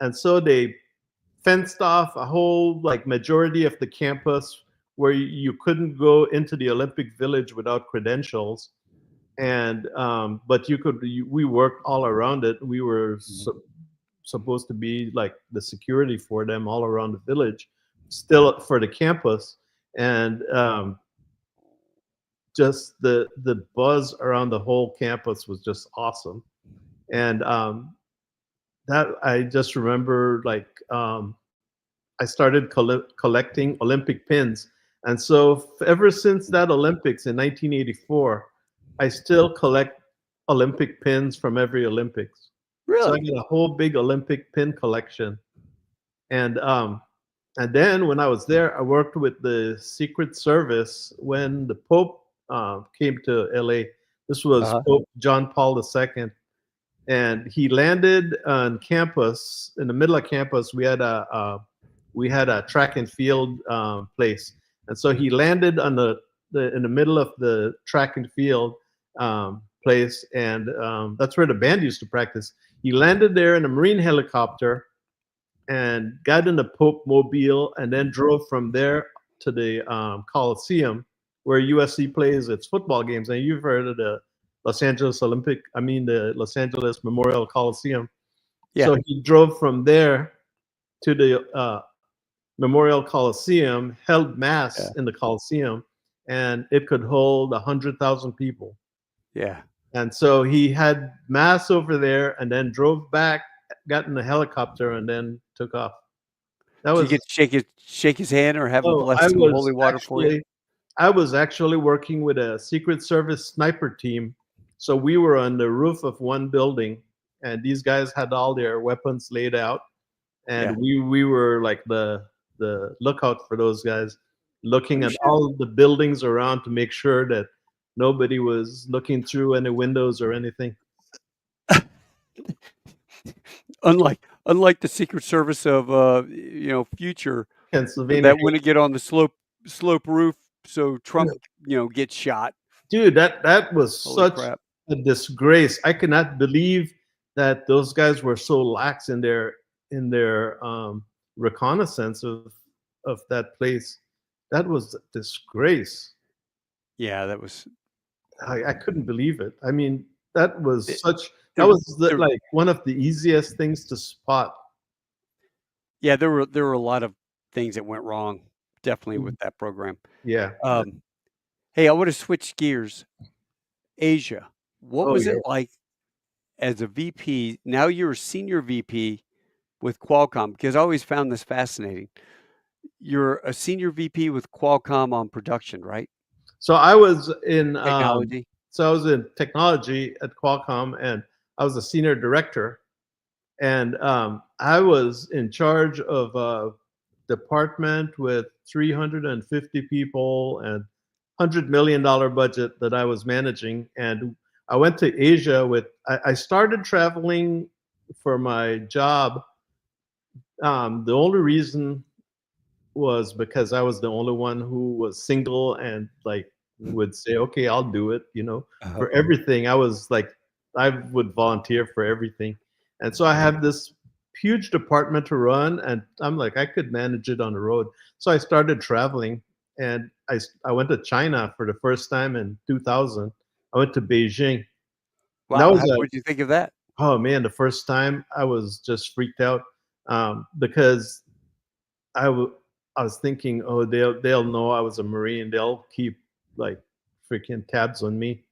and so they fenced off a whole like majority of the campus where you couldn't go into the Olympic Village without credentials. And but we worked all around it. We were Mhm. supposed to be like the security for them all around the village, still for the campus. And just the buzz around the whole campus was just awesome. And that I just remember like I started collecting Olympic pins. And so ever since that Olympics in 1984, I still collect Olympic pins from every Olympics. So I Really? got a whole big Olympic pin collection. And and then when I was there, I worked with the Secret Service when the Pope came to LA. This was Uh-huh. Pope John Paul II, and he landed on campus. In the middle of campus, we had a track and field place, and so he landed on the in the middle of the track and field place, and that's where the band used to practice. He landed there in a Marine helicopter and got in the Pope Mobile, and then drove from there to the Coliseum where USC plays its football games. And you've heard of the the Los Angeles Memorial Coliseum. Yeah. So he drove from there to the Memorial Coliseum, held Yeah. mass in the Coliseum, and it could hold 100,000 people. Yeah. And so he had mass over there, and then drove back, got in the helicopter, and then took off. That Did you get was to shake his hand or have him oh, bless some holy water for you? I was actually working with a Secret Service sniper team. So we were on the roof of one building, and these guys had all their weapons laid out, Yeah. and we were like the lookout for those guys, looking Oh, at shit. all the buildings around to make sure that nobody was looking through any windows or anything. Unlike the Secret Service of, future Pennsylvania, that wouldn't get on the slope roof so Trump, gets shot. dude, that was Holy such crap. a disgrace. I cannot believe that those guys were so lax in their reconnaissance of that place. That was a disgrace. Yeah, that was I couldn't believe it. I mean, that was it such that there was there like one of the easiest things to spot. yeah, there were a lot of things that went wrong, definitely Mhm. with that program. Yeah. Um, hey, I wanna switch gears. Asia, what Oh was it yeah. like as a VP? Now you're a senior VP with Qualcomm, because I always found this fascinating. You're a senior VP with Qualcomm on production, right? So I was in Technology? technology at Qualcomm, and I was a senior director. And I was in charge of a department with 350 people and $100 million budget that I was managing. And I went to Asia I started traveling for my job. The only reason was because I was the only one who was single and like would say, okay, I'll do it, Uh-huh. for everything. I was like, I would volunteer for everything. And so I have this huge department to run, and I'm like, I could manage it on the road. So I started traveling, and I went to China for the first time in 2000. I went to Beijing. And that Wow, was what'd you think of that? oh man, the first time I was just freaked out because I w- I was thinking, oh, they'll know I was a Marine. They'll keep like freaking tabs on me.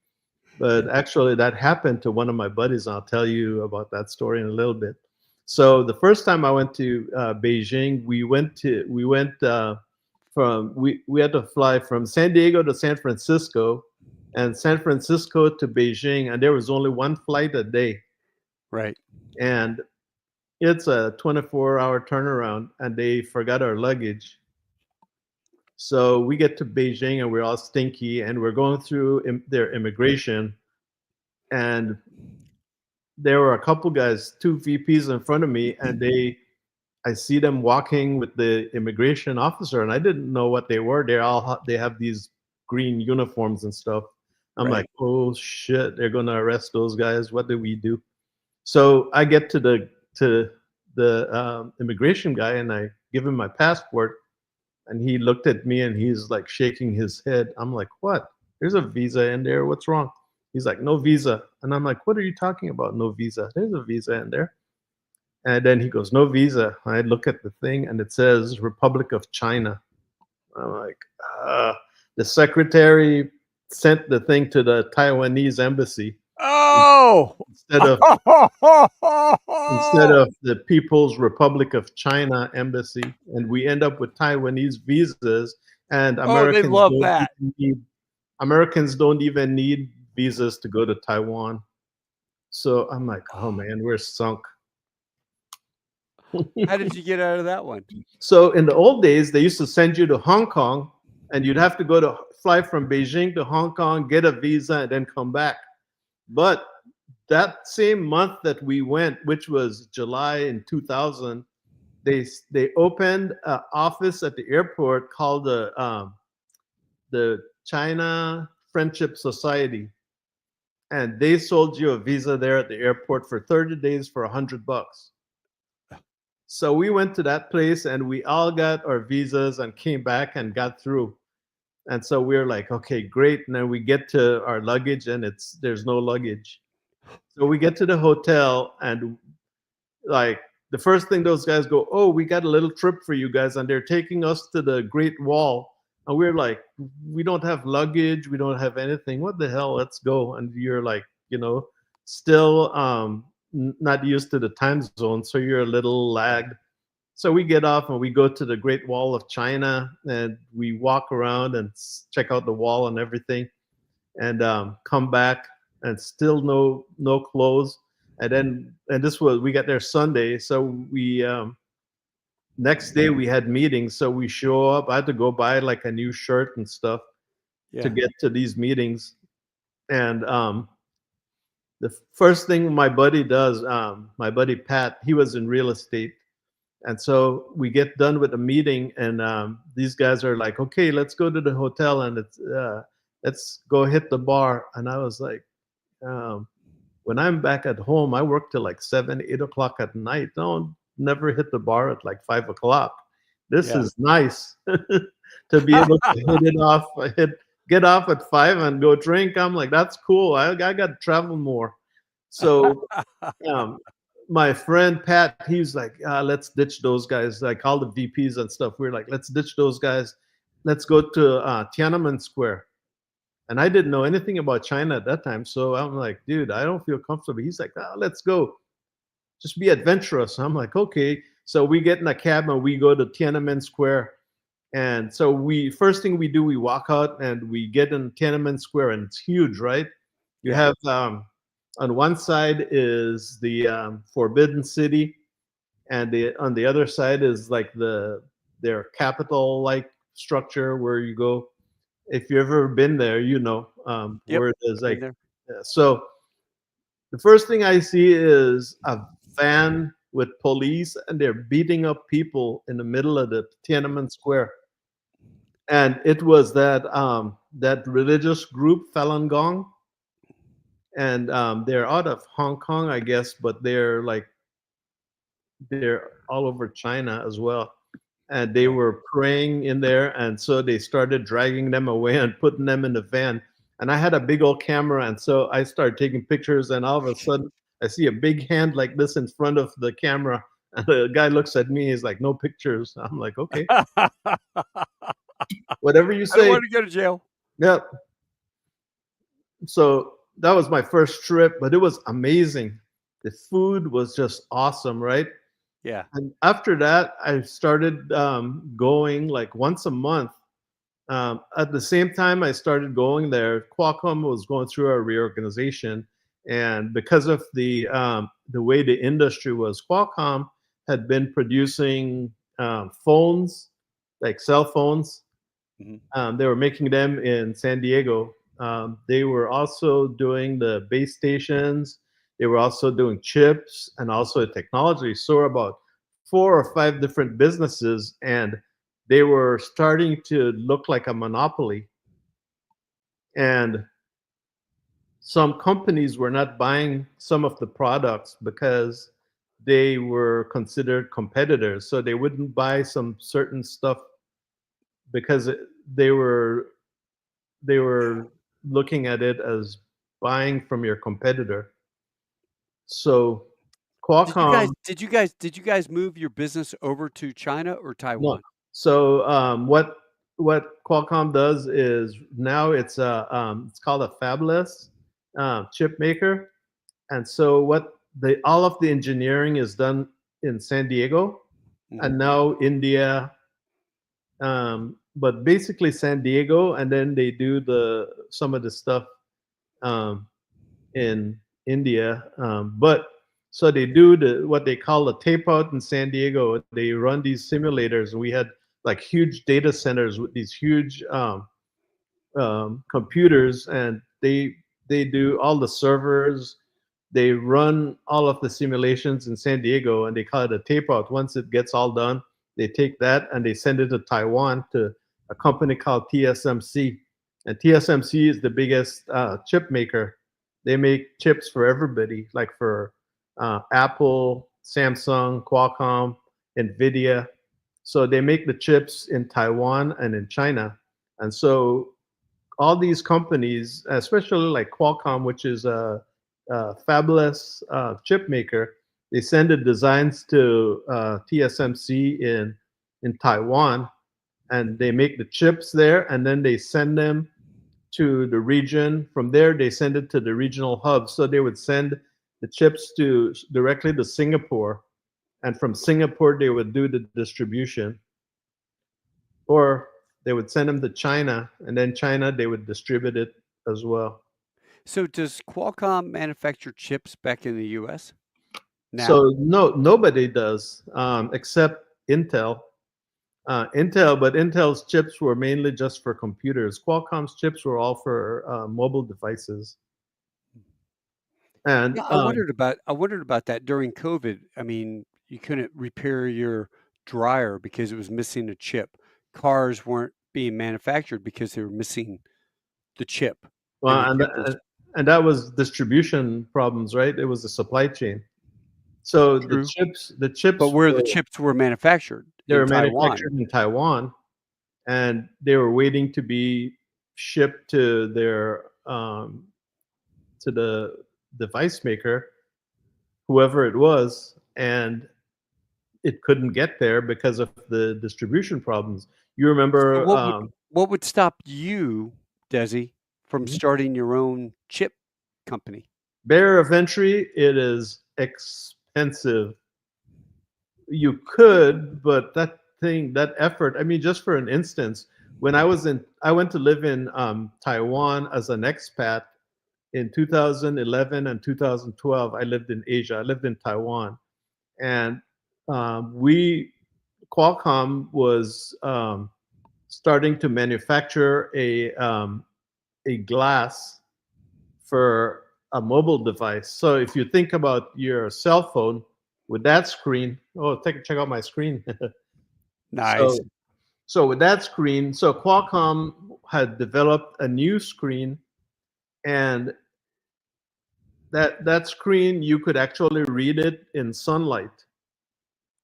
But actually, that happened to one of my buddies. And I'll tell you about that story in a little bit. So the first time I went to Beijing, we went. we had to fly from San Diego to San Francisco, and San Francisco to Beijing, and there was only one flight a day, Right. and it's a 24-hour turnaround, and they forgot our luggage. So we get to Beijing, and we're all stinky, and we're going through their immigration, and there were a couple guys, two VPs in front of me, and I see them walking with the immigration officer, and I didn't know what they were. They have these green uniforms and stuff. I'm Right. like, oh shit, they're gonna arrest those guys. What do we do? So I get to the immigration guy, and I give him my passport, and he looked at me, and he's like shaking his head. I'm like, what? There's a visa in there. What's wrong? He's like, no visa. And I'm like, what are you talking about? No visa. There's a visa in there. And then he goes, no visa. I look at the thing, and it says Republic of China. I'm like, the secretary sent the thing to the Taiwanese embassy Oh! instead of the People's Republic of China embassy, and we end up with Taiwanese visas, and Oh, they love that. Americans don't even need visas to go to Taiwan. So I'm like, oh man, we're sunk. How did you get out of that one? So in the old days, they used to send you to Hong Kong, and you'd have to fly from Beijing to Hong Kong, get a visa, and then come back. But that same month that we went, which was July in 2000, they opened an office at the airport called the China Friendship Society, and they sold you a visa there at the airport for 30 days for $100. So we went to that place, and we all got our visas and came back and got through. And so we're like, okay, great. And then we get to our luggage, and there's no luggage. So we get to the hotel, and like the first thing those guys go, oh, we got a little trip for you guys, and they're taking us to the Great Wall. And we're like, we don't have luggage, we don't have anything. What the hell? Let's go. And you're like, still not used to the time zone, so you're a little lagged. So we get off, and we go to the Great Wall of China, and we walk around and check out the wall and everything, and come back, and still no clothes. And we got there Sunday, so we next day we had meetings. So we show up. I had to go buy like a new shirt and stuff to get to these meetings. And the first thing my buddy does, my buddy Pat, he was in real estate. And so we get done with the meeting, and these guys are like, okay, let's go to the hotel, and let's go hit the bar. And I was like, when I'm back at home, I work till like 7, 8 o'clock at night. Don't never hit the bar at like 5 o'clock. This is nice to be able to hit it off, get off at 5 and go drink. I'm like, that's cool. I got to travel more. So my friend Pat, he's like, let's ditch those guys, like all the VPs and stuff. We're like, let's ditch those guys. Let's go to Tiananmen Square. And I didn't know anything about China at that time. So I'm like, dude, I don't feel comfortable. He's like, let's go. Just be adventurous. I'm like, okay. So we get in a cab, and we go to Tiananmen Square. And so first thing we do, we walk out, and we get in Tiananmen Square, and it's huge, right? You have on one side is the Forbidden City, and on the other side is like their capital-like structure where you go. If you've ever been there, where it is. Like, so the first thing I see is a van with police, and they're beating up people in the middle of the Tiananmen Square. And it was that religious group, Falun Gong, and they're out of Hong Kong, I guess, but they're all over China as well. And they were praying in there, and so they started dragging them away and putting them in the van. And I had a big old camera, and so I started taking pictures, and all of a sudden I see a big hand like this in front of the camera, and the guy looks at me, he's like, no pictures. I'm like, okay. Whatever you say. I don't want to go to jail. Yep. So that was my first trip, but it was amazing. The food was just awesome, right? Yeah. And after that, I started going like once a month. At the same time I started going there, Qualcomm was going through a reorganization, and because of the way the industry was, Qualcomm had been producing phones, like cell phones. Mhm. They were making them in San Diego. They were also doing the base stations. They were also doing chips and also technology. So about 4 or 5 different businesses, and they were starting to look like a monopoly. And some companies were not buying some of the products because they were considered competitors. So they wouldn't buy some certain stuff because they were they were looking at it as buying from your competitor. So Did you guys Qualcomm, did you guys did you guys move your business over to China or no. Taiwan? So what Qualcomm does is now it's called a fabless chip maker, and so what the all of the engineering is done in San Diego, Mhm. and now India, but basically San Diego, and then they do the some of the stuff um, in India. But so they do the what they call a tape out in San Diego. They run these simulators, and we had like huge data centers with these huge computers, and they do all the servers. They run all of the simulations in San Diego, and they call it a tape out. Once it gets all done, they take that and they send it to Taiwan to a company called TSMC. And TSMC is the biggest chip maker. They make chips for everybody, like for Apple, Samsung, Qualcomm, Nvidia. So they make the chips in Taiwan and in China. And so all these companies, especially like Qualcomm, which is a fabulous chip maker, they send the designs to TSMC in Taiwan, and they make the chips there, and then they send them to the region. From there, they send it to the regional hubs. So they would send the chips to directly to Singapore, and from Singapore they would do the distribution, or they would send them to China, and then China they would distribute it as well. So does Qualcomm manufacture chips back in the US now? So no, nobody does except Intel. But Intel's chips were mainly just for computers. Qualcomm's chips were all for mobile devices. And Yeah, I wondered about that during COVID. I mean, you couldn't repair your dryer because it was missing a chip. Cars weren't being manufactured because they were missing the chip, and well, the and chip was and that was distribution problems, right? It was the supply chain. So the true. chips, the But chips where the were chips were manufactured they in were Taiwan. manufactured in Taiwan, and they were waiting to be shipped to their to the device maker, whoever it was, and it couldn't get there because of the distribution problems. You So remember what would stop you, Desi, from starting your own chip company? barrier of entry? It is expensive. You could, but that effort. I mean, just for an instance, I went to live in Taiwan as an expat in 2011 and 2012. I lived in Asia. I lived in Taiwan, and we Qualcomm was starting to manufacture a glass for a mobile device. So if you think about your cell phone with that screen, oh, check out my screen. Nice. so so with that screen, so Qualcomm had developed a new screen, and that screen you could actually read it in sunlight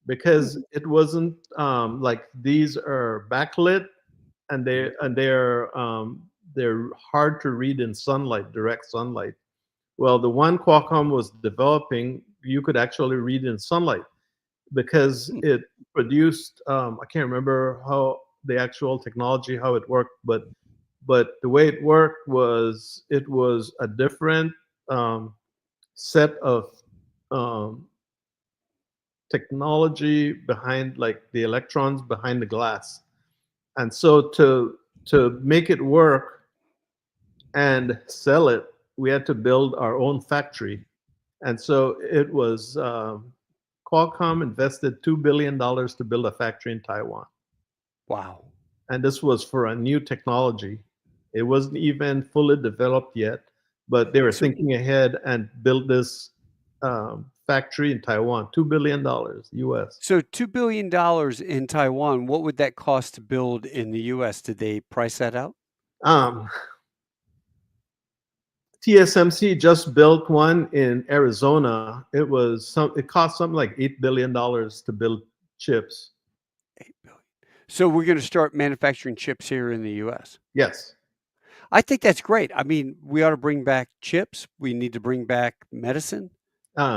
because Mhm. it wasn't like these are backlit, and Mhm. they're hard to read in sunlight, direct sunlight. Well, the one Qualcomm was developing, you could actually read in sunlight because Hmm. it produced. I can't remember how the actual technology how it worked, but the way it worked was it was a different um, set of um, technology behind like the electrons behind the glass. And so to make it work and sell it, we had to build our own factory. And so it was Qualcomm invested $2 billion to build a factory in Taiwan. Wow. And this was for a new technology. It wasn't even fully developed yet, but they were So thinking ahead and built this factory in Taiwan, $2 billion US. so $2 billion in Taiwan, what would that cost to build in the US? Did they price that out? Um, TSMC just built one in Arizona. It cost something like $8 billion to build chips. 8 billion. So we're gonna start manufacturing chips here in the US. Yes. I think that's great. I mean, we ought to bring back chips. We need to bring back medicine,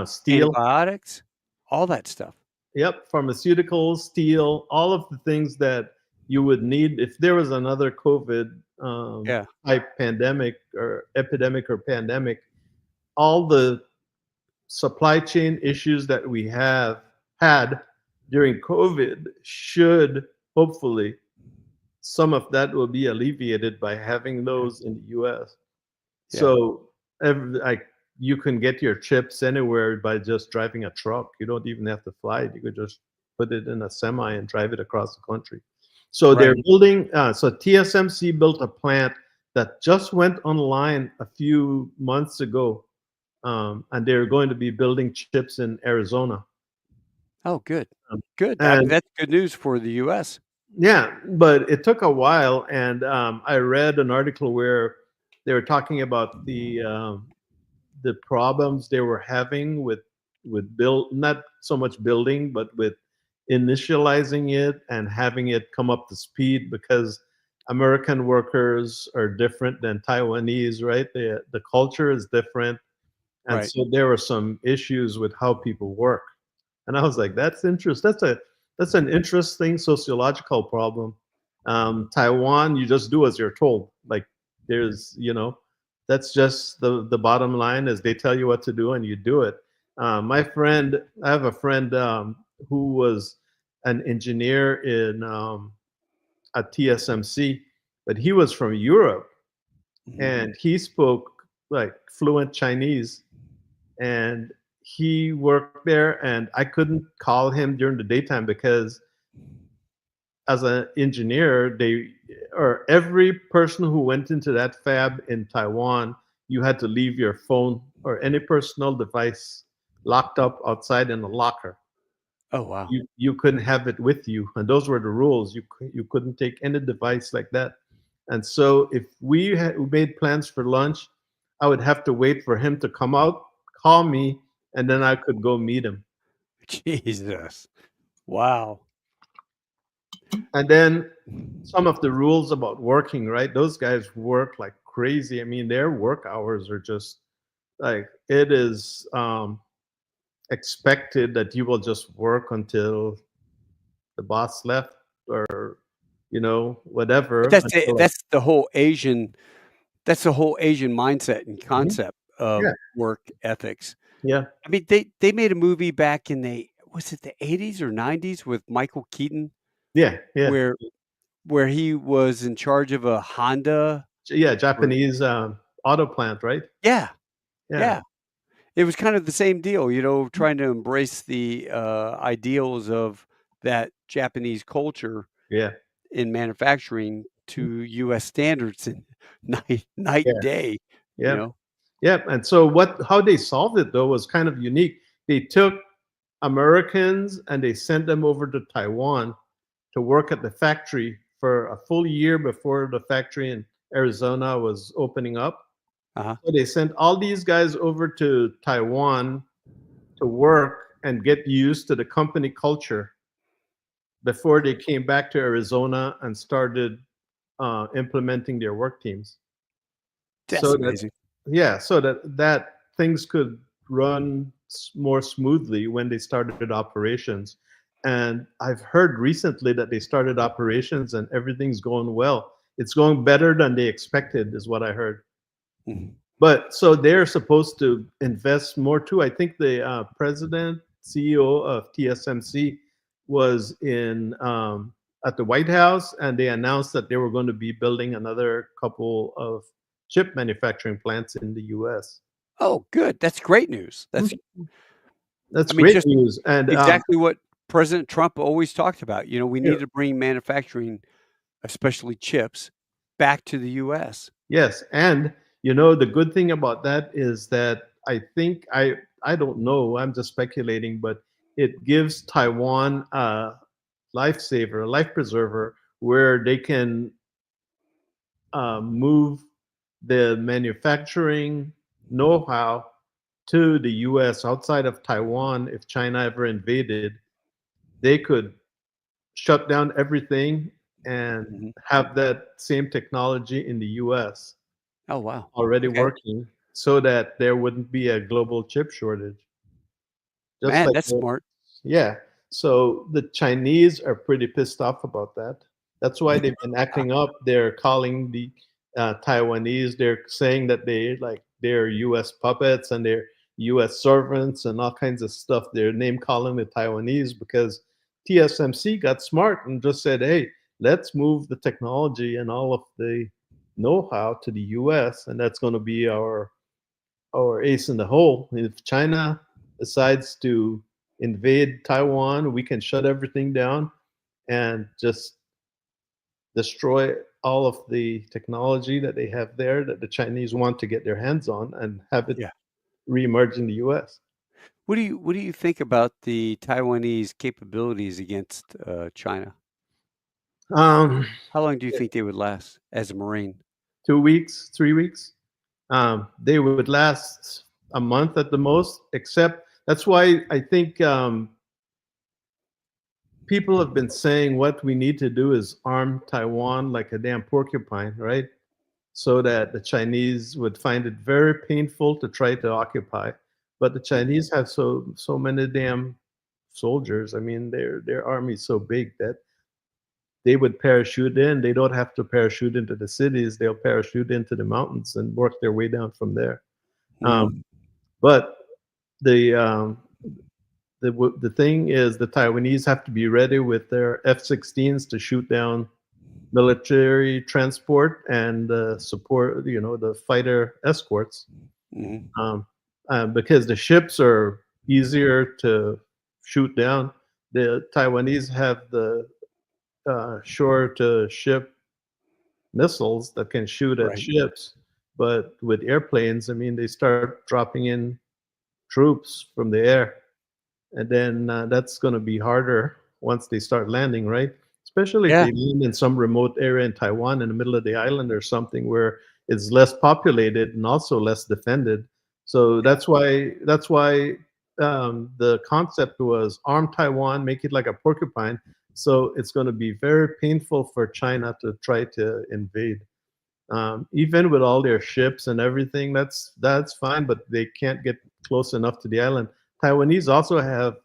Steel. antibiotics, all that stuff. Yep, pharmaceuticals, steel, all of the things that you would need if there was another COVID Yeah, type pandemic or epidemic or pandemic. All the supply chain issues that we have had during COVID should hopefully some of that will be alleviated by having yeah, those in the US. yeah. So like you can get your chips anywhere by just driving a truck. You don't even have to fly it. You could just put it in a semi and drive it across the country. So they're Right. building. So TSMC built a plant that just went online a few months ago, and they're going to be building chips in Arizona. Oh, good. Um, Good. I mean, and that's good news for the US. yeah, but it took a while, and I read an article where they were talking about the problems they were having with build, not so much building, but with initializing it and having it come up to speed because American workers are different than Taiwanese, right? The culture is different, and Right. so there were some issues with how people work. And I was like, that's interesting. That's an interesting sociological problem. Taiwan, you just do as you're told. Like there's, that's just the bottom line is they tell you what to do and you do it. I have a friend who was an engineer in at TSMC, but he was from Europe Mhm. and he spoke like fluent Chinese and he worked there and I couldn't call him during the daytime because as an engineer they or every person who went into that fab in Taiwan, you had to leave your phone or any personal device locked up outside in a locker. Oh, wow. You couldn't have it with you, and those were the rules. You couldn't take any device like that. And so if we had made plans for lunch, I would have to wait for him to come out, call me, and then I could go meet him. Jesus. Wow. And then some of the rules about working, right? Those guys work like crazy. I mean, their work hours are just like it is expected that you will just work until the boss left or But whatever that's until like, the whole Asian mindset and mhm. concept of Yeah, work ethics. yeah, I mean, they made a movie back in the was it the '80s or '90s with Michael Keaton yeah, yeah, where he was in charge of a Honda yeah. or Japanese auto plant, right? yeah, Yeah, yeah. It was kind of the same deal, trying to embrace the, ideals of that Japanese culture yeah, in manufacturing to US standards and night yeah, and day, you yeah, know? yeah. And so how they solved it though was kind of unique. They took Americans and they sent them over to Taiwan to work at the factory for a full year before the factory in Arizona was opening up. Uh-huh. So they sent all these guys over to Taiwan to work and get used to the company culture before they came back to Arizona and started implementing their work teams. That's So that amazing. yeah, so that things could run more smoothly when they started operations. And I've heard recently that they started operations and everything's going well. It's going better than they expected, is what I heard. Mhm. But so they're supposed to invest more too. I think the president CEO of TSMC was in at the White House, and they announced that they were going to be building another couple of chip manufacturing plants in the U.S. Oh, good. That's great news. That's, Mhm. That's I mean, great just news. And exactly what President Trump always talked about. You know, we yeah, need to bring manufacturing, especially chips, back to the US. yes, and the good thing about that is that I think I don't know. I'm just speculating, but it gives Taiwan a lifesaver, a life preserver, where they can move the manufacturing know-how to the U.S. outside of Taiwan. If China ever invaded, they could shut down everything and Mhm. have that same technology in the U.S. Oh, wow. already Okay. working, so that there wouldn't be a global chip shortage. Just Man, like that's smart. yeah. So the Chinese are pretty pissed off about that. That's why they've been acting up. They're calling the Taiwanese. They're saying that they're U.S. puppets and they're U.S. servants and all kinds of stuff. They're name calling the Taiwanese because TSMC got smart and just said, "Hey, let's move the technology and all of the know-how to the U.S. and that's going to be our ace in the hole. If China decides to invade Taiwan, we can shut everything down and just destroy all of the technology that they have there that the Chinese want to get their hands on and have it Yeah. reemerge in the US." What do you think about the Taiwanese capabilities against China? Um, How long do you think they would last as a Marine? 2 weeks, 3 weeks. They would last a month at the most, except that's why I think people have been saying what we need to do is arm Taiwan like a damn porcupine, right? So that the Chinese would find it very painful to try to occupy. But the Mhm. Chinese have so many damn soldiers. I mean, their army is so big that they would parachute in. They don't have to parachute into the cities. They'll parachute into the mountains and work their way down from there. Mhm. But the the thing is, the Taiwanese have to be ready with their F-16s to shoot down military transport and support, the fighter escorts, Mhm. um, because the ships are easier to shoot down. The Taiwanese have the shore-to-ship missiles that can shoot at Right. ships, but with airplanes, I mean, they start dropping in troops from the air, and then that's going to be harder once they start landing, right? Especially if Yeah. they land in some remote area in Taiwan, in the middle of the island or something where it's less populated and also less defended. So Yeah. that's why the concept was arm Taiwan, make it like a porcupine. So it's going to be very painful for China to try to invade. Even with all their ships and everything, that's fine, but they can't get close enough to the island. Taiwanese also have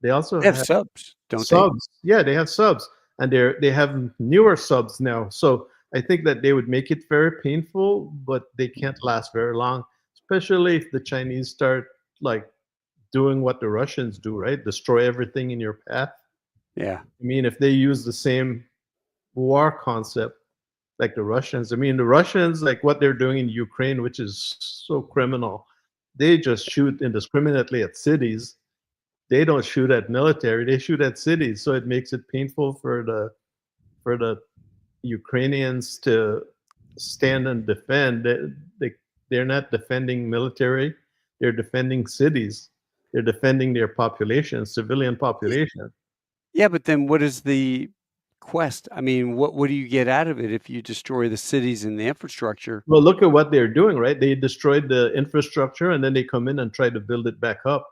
they also They have have subs, don't they? subs. Yeah, they have subs, and they have newer subs now. So I think that they would make it very painful, but they can't last very long, especially if the Chinese start like doing what the Russians do, right? Destroy everything in your path. Yeah. I mean, if they use the same war concept like the Russians. I mean, the Russians, like what they're doing in Ukraine, which is so criminal. They just shoot indiscriminately at cities. They don't shoot at military. They shoot at cities. So it makes it painful for the Ukrainians to stand and defend. They're not defending military. They're defending cities. They're defending their population, civilian Y population. yeah, but then what is the quest? I mean, what do you get out of it if you destroy the cities and the infrastructure? Well, look at what they're doing, right? They destroyed the infrastructure and then they come in and try to build it back up.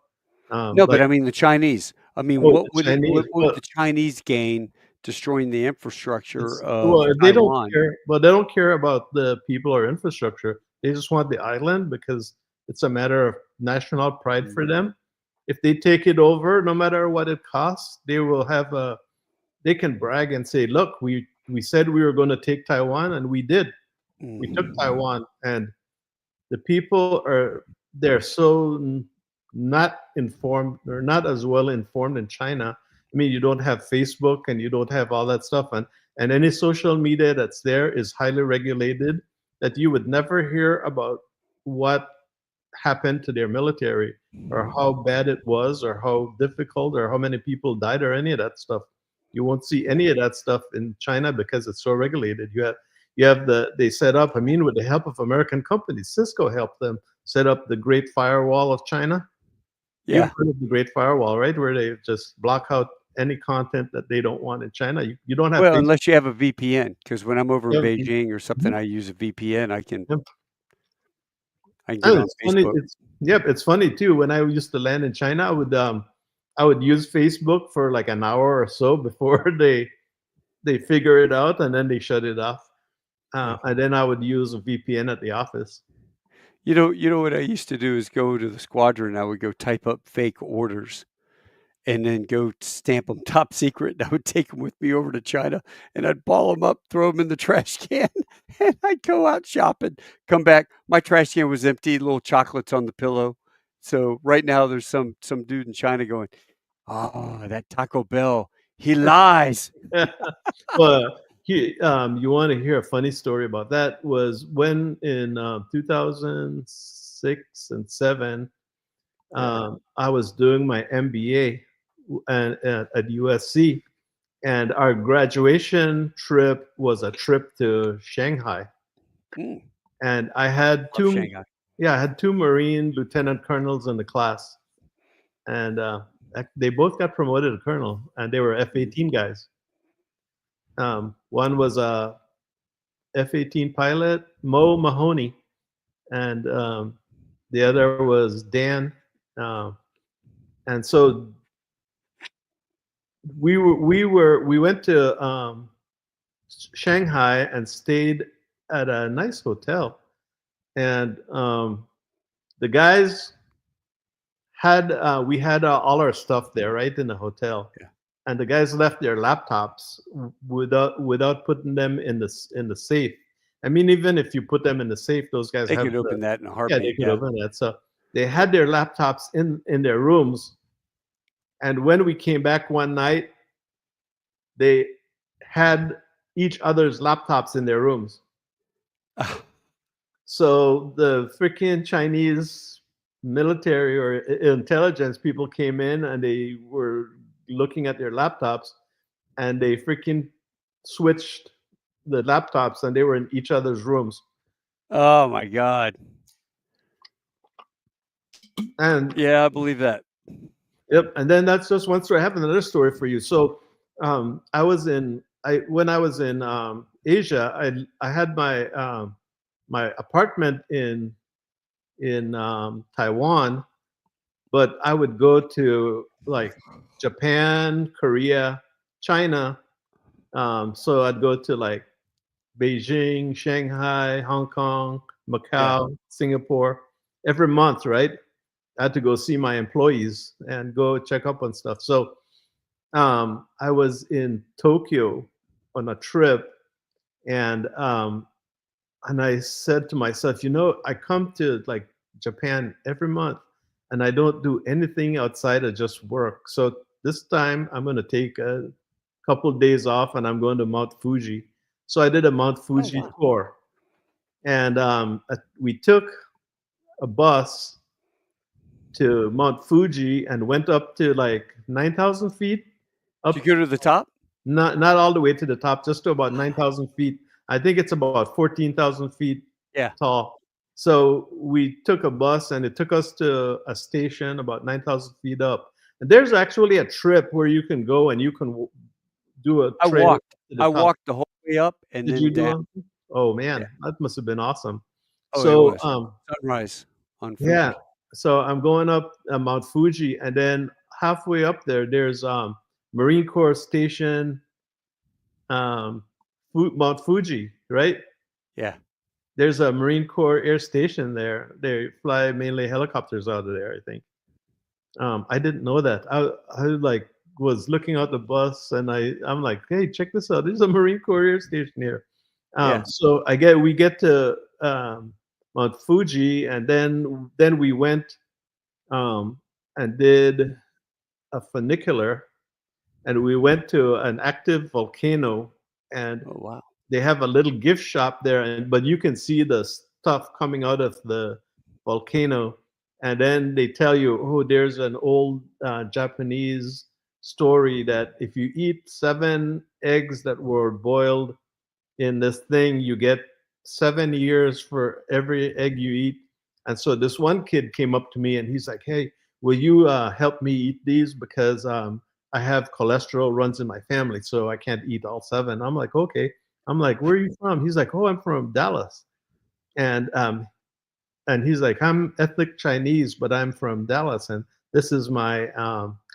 No, but Like, I mean the Chinese. I mean, oh, the what would it Chinese. what would the Chinese gain destroying the infrastructure Well, of they don't Taiwan? care. Well, they don't care about the people or infrastructure. They just want the island because it's a matter of national pride for Mm, them. If they take it over, no matter what it costs, they will have a. They can brag and say, "Look, we said we were going to take Taiwan, and we did. We took mm. Taiwan." And the people are they're so not informed or not as well informed in China. I mean, you don't have Facebook and you don't have all that stuff, and any social media that's there is highly regulated. That you would never hear about what happened to their military or how bad it was or how difficult or how many people died or any of that stuff. You won't see any of that stuff in China because it's so regulated. You have they set up, I mean, with the help of American companies. Cisco helped them set up the Great Firewall of China. You've Yeah. heard of the Great Firewall, right? Where they just block out any content that they don't want in China. You don't have Well, Facebook. unless you have a VPN, because when I'm over in Yeah. Beijing or something, Mhm. I use a VPN. Yep. I can get Oh, on it's funny. Facebook. It's Yep. It's funny too. When I used to land in China, I would use Facebook for like an hour or so before they figure it out, and then they shut it off. Yeah. And then I would use a VPN at the office. You know what I used to do is go to the squadron. I would go type up fake orders and then go stamp them top secret. And I would take them with me over to China, and I'd ball them up, throw them in the trash can, and I'd go out shopping. Come back, my trash can was empty. Little chocolates on the pillow. So right now, there's some dude in China going, "Oh, that Taco Bell, he lies." Well, you want to hear a funny story about that? Was when in 2006 and seven, Yeah. I was doing my MBA at USC, and our graduation trip was a trip to Shanghai. Mm, And I had love Shanghai. yeah, I had two Marine lieutenant colonels in the class, and they both got promoted to colonel, and they were Mm. F-18 guys. One was a F-18 pilot, Mo Mahoney, and the other was Dan. Uh, and so we went to Shanghai and stayed at a nice hotel, and the guys had we had all our stuff there right in the hotel, Yeah. and the guys left their laptops without putting them in the safe. I mean, even if you put them in the safe, those guys They have could open that in a yeah, they heartbeat. could Yeah. open that. So they had their laptops in their rooms, and when we came back one night, they had each other's laptops in their rooms. So the freaking Chinese military or intelligence people came in and they were looking at their laptops, and they freaking switched the laptops and they were in each other's rooms. Oh my God. And Yeah, I believe that. yep, and then that's just one story. I have another story for you. So I when I was in Asia, I had my apartment in Taiwan, but I would go to like Japan, Korea, China. So I'd go to like Beijing, Shanghai, Hong Kong, Yeah. Macau, Singapore every month, right? I had to go see my employees and go check up on stuff. So I was in Tokyo on a trip, and I said to myself, I come to like Japan every month, and I don't do anything outside of just work. So this time I'm going to take a couple of days off, and I'm going to Mount Fuji. So I did a Mount Oh Fuji wow. tour, and we took a bus to Mount Fuji and went up to like 9,000 feet Did up. you go to the top? Not all the way to the top, just to about 9,000 feet. I think it's about 14,000 feet Yeah. tall. So we took a bus and it took us to a station about 9,000 feet up. And there's actually a trip where you can go and you can do a I trail walked. to the I top. walked the whole way up and Did you then do down. one? Oh Yeah. man, that must have been awesome. Oh, it So was. Sunrise on yeah, Fuji. so I'm going up Mount Fuji, and then halfway up there, there's Marine Corps Station um, Mount Fuji, right? Yeah. There's a Marine Corps Air Station there. They fly mainly helicopters out of there, I think. I didn't know that. I like was looking out the bus, and I'm like, hey, check this out. There's a Marine Corps Air Station here. Yeah. So we get to Mount Fuji, and then we went. um, and did a funicular, and we went to an active volcano, and Oh, wow. they have a little gift shop there, and but you can see the stuff coming out of the volcano, and then they tell you, oh, there's an old Japanese story that if you eat 7 eggs that were boiled in this thing, you get 7 years for every egg you eat. And so this one kid came up to me and he's like, hey, will you help me eat these? Because I have cholesterol runs in my family, so I can't eat all 7. I'm like, okay. I'm like, where are you from? He's like, oh, I'm from Dallas. And he's like, I'm ethnic Chinese, but I'm from Dallas. And this is my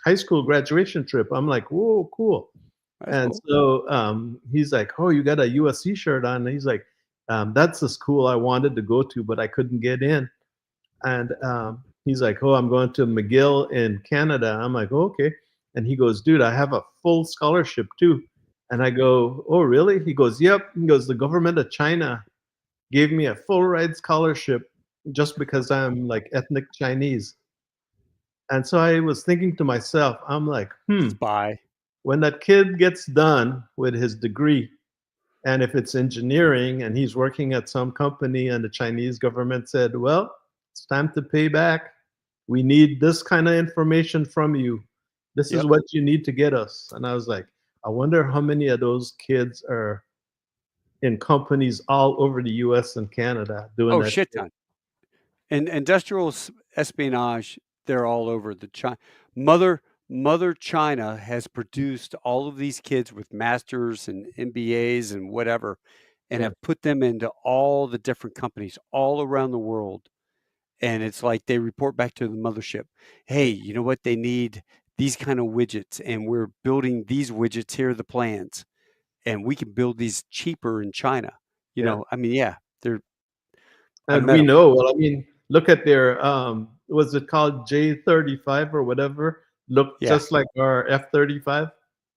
high school graduation trip. I'm like, whoa, cool. That's And cool. so he's like, "Oh, you got a USC shirt on." And he's like, "That's the school I wanted to go to, but I couldn't get in." And he's like, "Oh, I'm going to McGill in Canada." I'm like, oh, "Okay." And he goes, "Dude, I have a full scholarship too." And I go, "Oh, really?" He goes, "Yep." He goes, "The government of China gave me a full ride scholarship just because I'm like ethnic Chinese." And so I was thinking to myself, I'm like, Spy. when that kid gets done with his degree, and if it's engineering and he's working at some company and the Chinese government said, well, it's time to pay back. We need this kind of information from you. This is Yep. what you need to get us. And I was like, I wonder how many of those kids are in companies all over the US and Canada doing Oh, that shit shit. ton. And industrial espionage, they're all over the China. Mother Mother China has produced all of these kids with masters and MBAs and whatever, and Yeah, have put them into all the different companies all around the world. And it's like they report back to the mothership, hey, yeah. you know what? They need these kind of widgets, and we're building these widgets. Here are the plans, and we can build these cheaper in China. Yeah. I mean, yeah, they're. I And met we them. know, well, I mean, look at their was it called J35 or whatever? Looked Yeah, just like our F-35.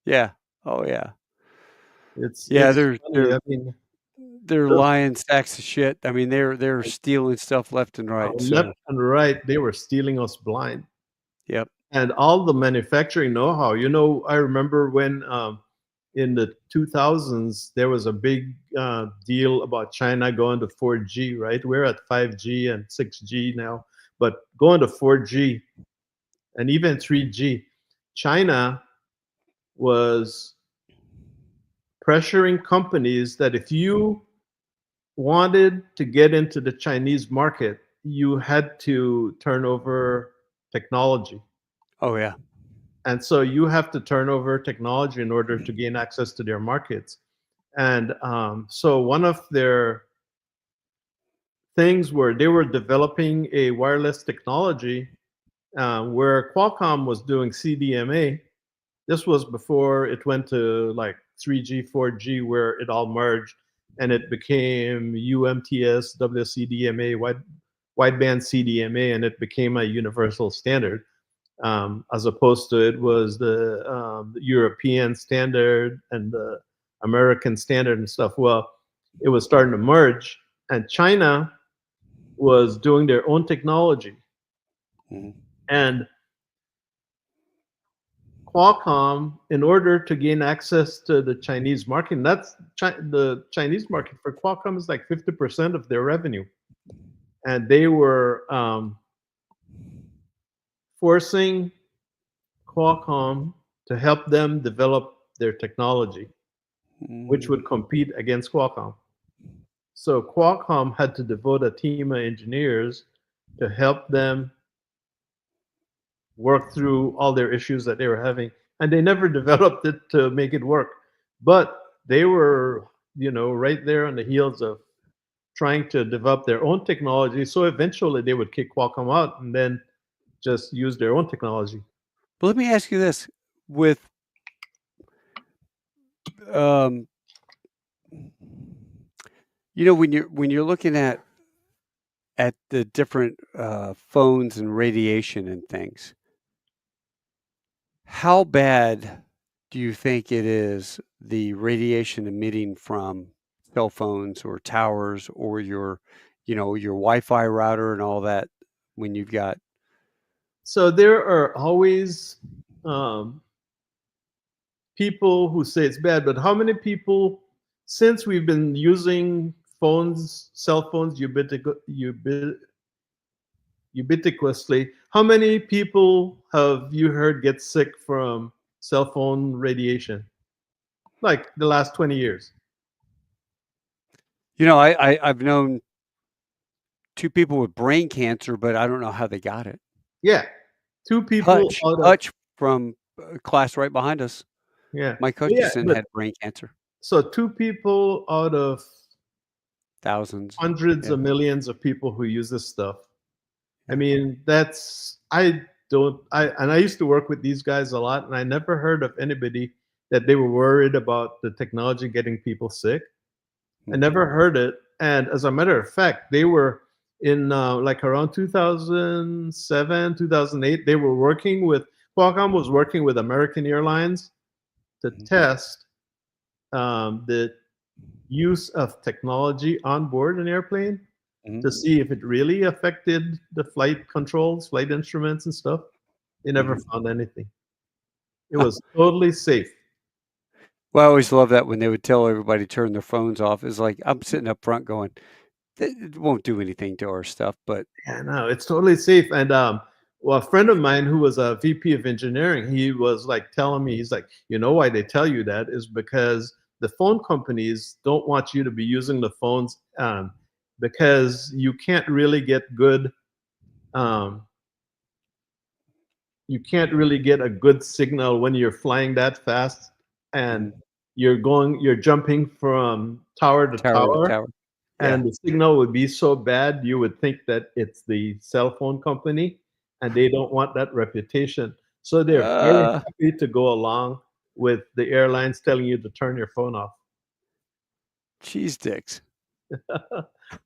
yeah. Oh yeah. Yeah, It's they're funny. they're I mean, they're those lying stacks of shit. I mean, they're stealing stuff left and right. left So, and right, they were stealing us blind. yep. And all the manufacturing know-how. I remember when in the 2000s there was a big deal about China going to 4G. Right, we're at 5G and 6G now, but going to 4G and even 3G, China was pressuring companies that if you wanted to get into the Chinese market, you had to turn over technology. Oh yeah. And so you have to turn over technology in order to gain access to their markets. And so one of their things were they were developing a wireless technology where Qualcomm was doing CDMA. This was before it went to like 3G, 4G, where it all merged and it became UMTS, WCDMA, wideband CDMA, and it became a universal standard. As opposed to it was the European standard and the American standard and stuff. Well, it was starting to merge, and China was doing their own technology. Mhm. And Qualcomm, in order to gain access to the Chinese market, and the Chinese market for Qualcomm is like 50% of their revenue. And they were forcing Qualcomm to help them develop their technology, which Mm. would compete against Qualcomm. So Qualcomm had to devote a team of engineers to help them work through all their issues that they were having. And they never developed it to make it work. But they were, right there on the heels of trying to develop their own technology. So eventually they would kick Qualcomm out and then just use their own technology. But let me ask you this: with um, when you're looking at the different phones and radiation and things, how bad do you think it is the radiation emitting from cell phones or towers or your Wi-Fi router and all that when you've got So there are always um, people who say it's bad, but how many people, since we've been using phones, cell phones ubiquitously, how many people have you heard get sick from cell phone radiation? Like the last 20 years? I've known 2 people with brain cancer, but I don't know how they got it. Yeah. Two people Hutch out of, Hutch from, class right behind us, yeah. Mike Yeah, Hutchison but had brain cancer. so two people out of Thousands. hundreds Yeah. of millions of people who use this stuff. I Yeah. mean, I used to work with these guys a lot, and I never heard of anybody that they were worried about the technology getting people sick. I Mhm. never heard it. And as a matter of fact, they were in like around 2007, 2008, they were working with, Qualcomm was working with American Airlines to Mhm. test the use of technology on board an airplane Mhm. to see if it really affected the flight controls, flight instruments, and stuff. They never Mhm. found anything. It was totally safe. Well, I always love that when they would tell everybody to turn their phones off. It's like, I'm sitting up front going, "It won't do anything to our stuff," but Yeah, no, it's totally safe. And well, a friend of mine who was a VP of engineering, he was like telling me, he's like, you know why they tell you that is because the phone companies don't want you to be using the phones because um, you can't really get a good signal when you're flying that fast and Mhm. you're jumping from tower to Tower to tower, tower. Yeah. and the signal would be so bad you would think that it's the cell phone company, and they don't want that reputation. So they're very Uh, happy to go along with the airlines telling you to turn your phone off. cheese dicks.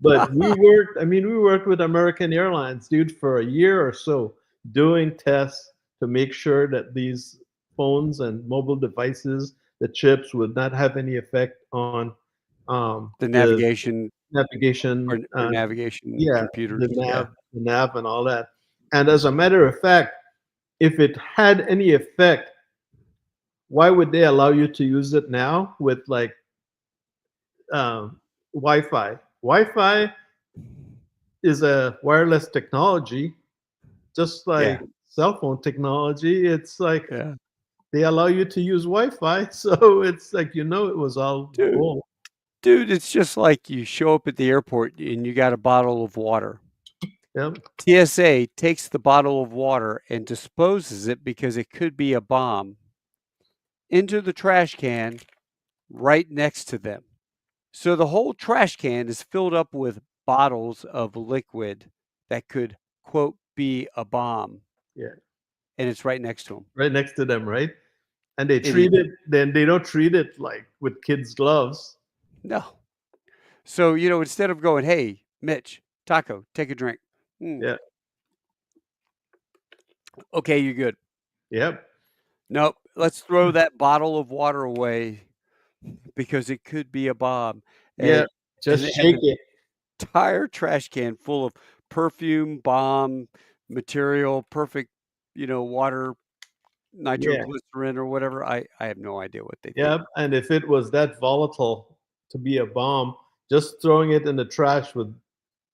But we worked with American Airlines, dude, for a year or so doing tests to make sure that these phones and mobile devices, the chips, would not have any effect on The the navigation navigation, or navigation yeah, computers. Yeah. the nav, and all that. And as a matter of fact, if it had any effect, why would they allow you to use it now with like um, Wi-Fi? Wi-Fi is a wireless technology, just Yeah. like cell phone technology. It's like Yeah. they allow you to use Wi-Fi, so it's like it was all Dude bull. dude, it's just like you show up at the airport and you got a bottle of water. Yep. TSA takes the bottle of water and disposes it because it could be a bomb into the trash can right next to them. So the whole trash can is filled up with bottles of liquid that could, quote, be a bomb, Yeah. and it's right next to them. Right next to them, right? And they treat Idiot. it. Then they don't treat it like with kids' gloves. No. So, instead of going, "Hey, Mitch, Taco, take a drink." "Mm, Yeah. okay, you're good." Yep. "Nope, let's throw that bottle of water away because it could be a bomb." Yeah. And Just they have shake an it. entire trash can full of perfume, bomb material, perfect, water, Yeah. nitroglycerin or whatever. I have no idea what they think. Yep. And if it was that volatile to be a bomb, just throwing it in the trash would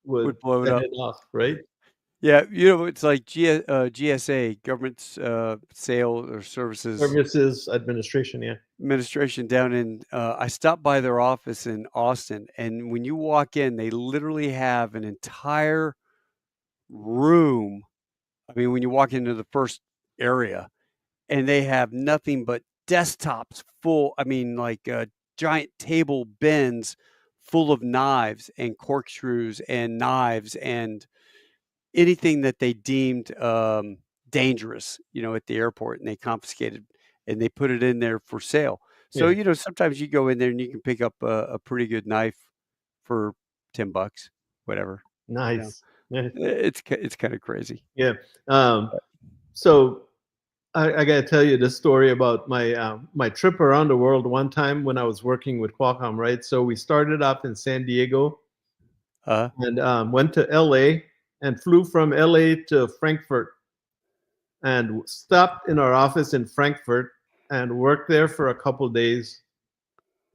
Would blow it set up. it off, right? Yeah, it's like GSA, Government Sale or Services Services Administration. Yeah. Administration down in I stopped by their office in Austin, and when you walk in, they literally have an entire room. I mean, when you walk into the first area, and they have nothing but desktops full, I mean, like, giant table bins full of knives and corkscrews and knives and anything that they deemed, dangerous, at the airport, and they confiscated, and they put it in there for sale. So, Yeah. sometimes you go in there and you can pick up a pretty good knife for 10 bucks, whatever, you know? Nice. Nice. It's kinda crazy. Yeah. Um, so I got to tell you this story about my trip around the world one time when I was working with Qualcomm, right? So we started off in San Diego Uh, and went to LA and flew from LA to Frankfurt. and stopped in our office in Frankfurt and worked there for a couple days.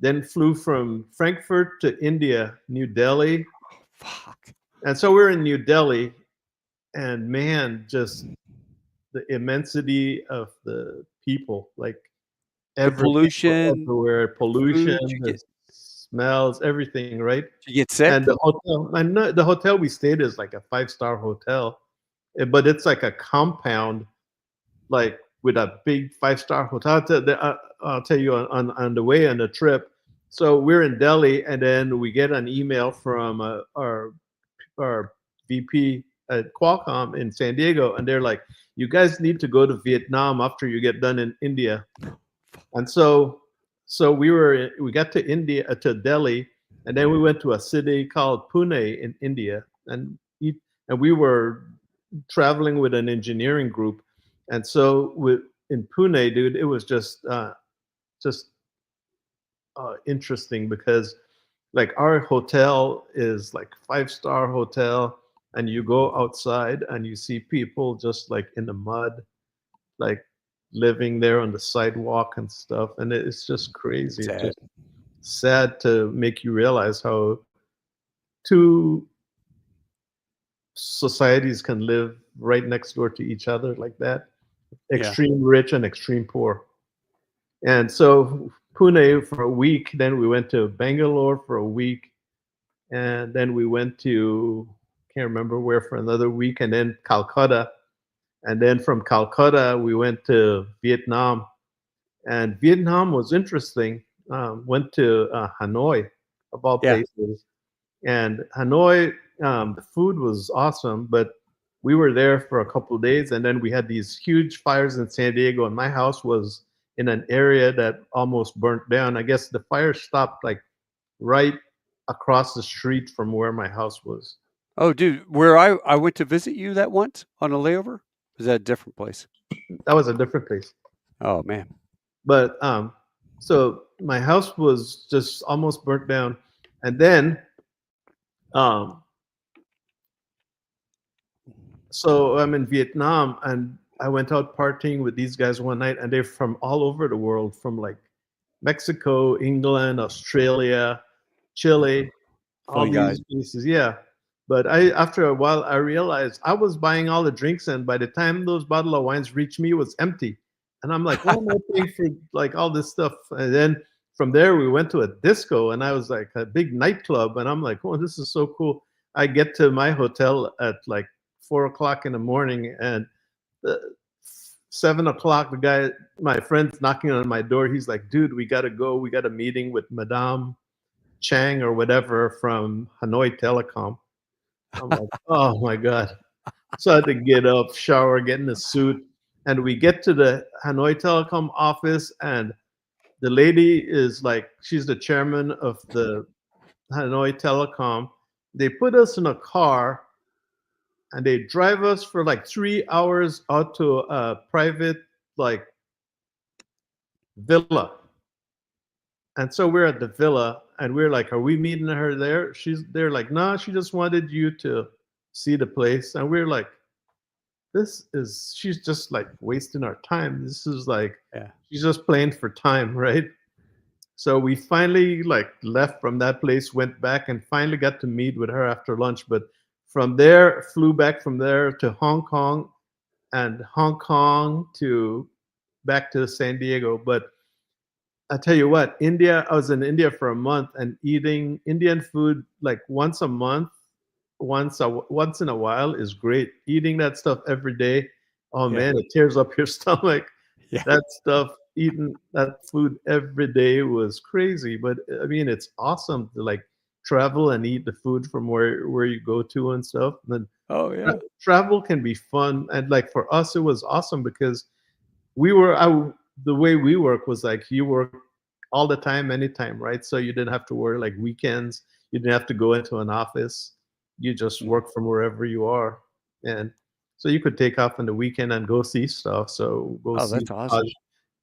Then flew from Frankfurt to India, New Delhi. Fuck. And so we're in New Delhi, and man, just the immensity of the people, like The people pollution, everywhere, pollution, food, you the smells, everything, right? get sick? And the hotel we stayed is like a 5-star hotel, but it's like a compound, like with a big 5-star hotel. I'll tell you on the way on the trip. So we're in Delhi, and then we get an email from our VP at Qualcomm in San Diego, and they're like, "You guys need to go to Vietnam after you get done in India." And so we got to India to Delhi, and then we went to a city called Pune in India, and we were traveling with an engineering group, and so in Pune, dude, it was just interesting because like our hotel is like 5-star hotel, and you go outside and you see people just like in the mud, like living there on the sidewalk and stuff, and it's just crazy. It's Sad. just sad to make you realize how two societies can live right next door to each other like that, Yeah. extreme rich and extreme poor. And so Pune for a week, then we went to Bangalore for a week, and then we went to, can't remember where, for another week, and then Calcutta, and then from Calcutta we went to Vietnam. And Vietnam was interesting. Went to Hanoi, of all Yeah. places. And Hanoi, the food was awesome, but we were there for a couple of days, and then we had these huge fires in San Diego, and my house was in an area that almost burnt down. I guess the fire stopped like right across the street from where my house was. Oh, dude, where I went to visit you that once on a layover? Was that a different place? That was a different place. Oh, man. But so my house was just almost burnt down, and then um, so I'm in Vietnam, and I went out partying with these guys one night, and they're from all over the world, from like Mexico, England, Australia, Chile, all Fun guys. these places. Yeah. But after a while, I realized I was buying all the drinks, and by the time those bottle of wines reached me, it was empty. And I'm like, what am I paying for like all this stuff? And then from there, we went to a disco, and I was like a big nightclub, and I'm like, oh, this is so cool. I get to my hotel at like 4 o'clock in the morning, and 7 o'clock, the guy, my friend's knocking on my door. He's like, dude, we gotta go. We got a meeting with Madame Chang or whatever from Hanoi Telecom. I'm like, oh my God. So I had to get up, shower, get in a suit. And we get to the Hanoi Telecom office, and the lady is like, she's the chairman of the Hanoi Telecom. They put us in a car, and they drive us for like 3 hours out to a private like villa. And so we're at the villa, and we're like, are we meeting her there? They're like, nah, she just wanted you to see the place. And we're like, she's just like wasting our time. This is like, Yeah. she's just playing for time, right? So we finally like left from that place, went back, and finally got to meet with her after lunch. But from there, flew back from there to Hong Kong, and Hong Kong to back to San Diego. But I tell you what, India, I was in India for a month, and eating Indian food like once a month, once in a while is great. Eating that stuff every day, oh Yeah. man, it tears up your stomach. Yeah. That stuff, eating that food every day was crazy. But I mean, it's awesome to like travel and eat the food from where you go to and stuff. And then Oh, yeah. travel can be fun, and like for us, it was awesome because we were the way we work was like you work all the time, anytime, right? So you didn't have to worry like weekends. You didn't have to go into an office. You just Mm. work from wherever you are, and so you could take off on the weekend and go see stuff. So go Oh, see that's awesome.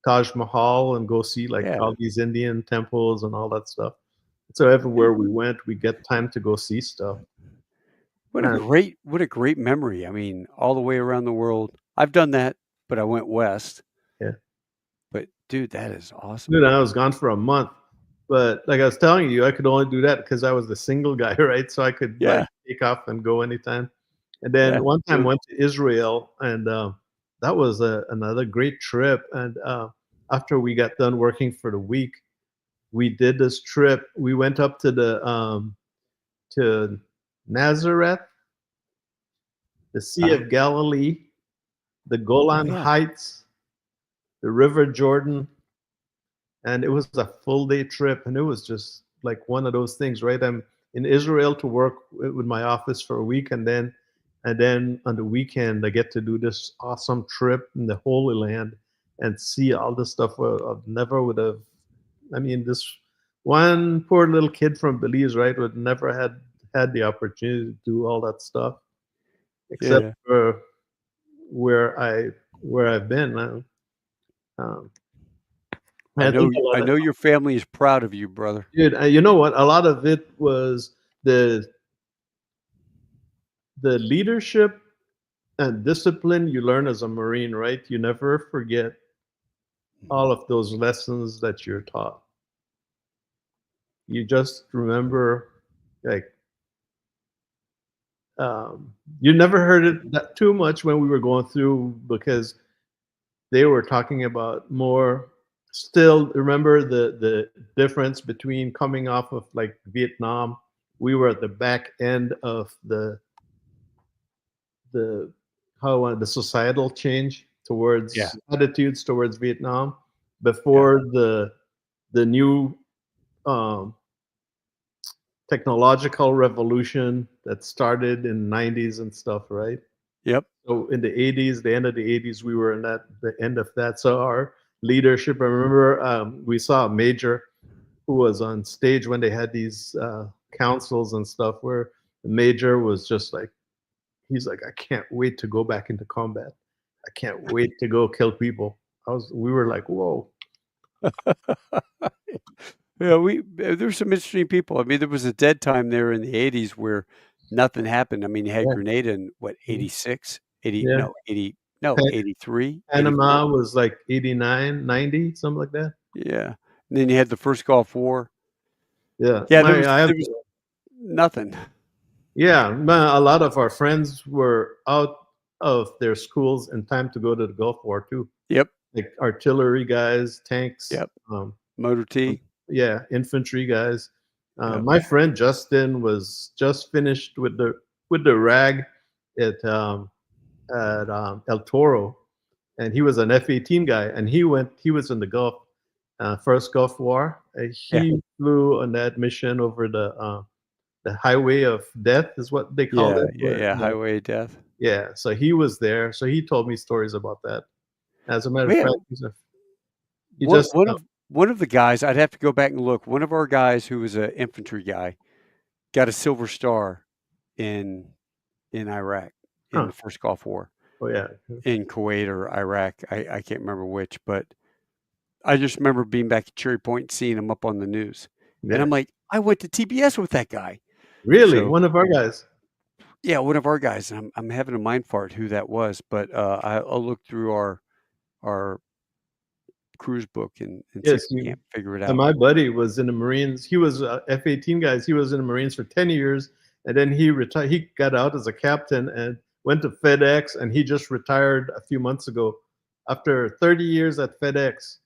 Taj Mahal and go see like Yeah. all these Indian temples and all that stuff. So everywhere we went, we get time to go see stuff. And What a great memory. I mean, all the way around the world. I've done that but I went west. Yeah. But dude, that is awesome. Dude, I was gone for a month. But like I was telling you, I could only do that because I was the single guy, right? So I could like Yeah, take off and go anytime. And yeah, then one time good. went to Israel, and that was another great trip. And after we got done working for the week, we did this trip. We went up to the to Nazareth, the Sea Uh-huh. of Galilee, the Oh Golan yeah, Heights, the River Jordan, and it was a full day trip. And it was just like one of those things, right? I'm in Israel to work with my office for a week, and then on the weekend I get to do this awesome trip in the Holy Land and see all the stuff I never would have. I mean, this one poor little kid from Belize, right, would never had the opportunity to do all that stuff, except yeah. for where I've been. Um, I think a I lot of know your family is proud of you, brother. dude. You know what? A lot of it was the the leadership and discipline you learn as a Marine, right? You never forget Mhm. all of those lessons that you're taught. You just remember, like, you never heard it that too much when we were going through because they were talking about more. Still, remember the difference between coming off of like Vietnam. We were at the back end of the the societal change Yeah, towards attitudes towards Vietnam yeah, before the new um, technological revolution that started in '90s and stuff, right? yep. So in the '80s, the end of the '80s, we were in the end of that. So our leadership. I remember we saw a major who was on stage when they had these councils and stuff, where the major was just like, he's like, I can't wait to go back into combat. I can't wait to go kill people. We were like, whoa. Yeah, there's some interesting people. I mean, there was a dead time there in the '80s where nothing happened. I mean, you had Yeah, Grenada in what, mhm, 86, 80, yeah. no, 80, no, Pa- 83, Panama 84. was like 89, 90, something like that. Yeah. And then you had the first Gulf War. Yeah, Yeah, I have. there was nothing. Yeah, a lot of our friends were out of their schools in time to go to the Gulf War too. Yep, Like artillery guys, tanks, yep. Motor T. yeah, infantry guys. Yep. My friend Justin was just finished with the rag at El Toro, and he was an F-18 guy, and he was in the Gulf, first Gulf War. Yeah. He flew on that mission over the highway of death, is what they called Yeah, it. yeah, yeah. Highway of Death. Yeah, so he was there. So he told me stories about that. As a matter of Man, fact, he just one of the guys, I'd have to go back and look. One of our guys who was an infantry guy got a Silver Star in Iraq in huh. the first Gulf War, Oh yeah, in Kuwait or Iraq. I can't remember which, but I just remember being back at Cherry Point and seeing him up on the news. And yeah. I'm like, I went to TBS with that guy. Really, So one of our guys. yeah, one of our guys. And I'm having a mind fart who that was, but I'll look through our cruise book and see if Yes, we can't figure it and out. my buddy was in the Marines. He was F-18 guys. He was in the Marines for 10 years, and then he retired. He got out as a captain and went to FedEx, and he just retired a few months ago after 30 years at FedEx.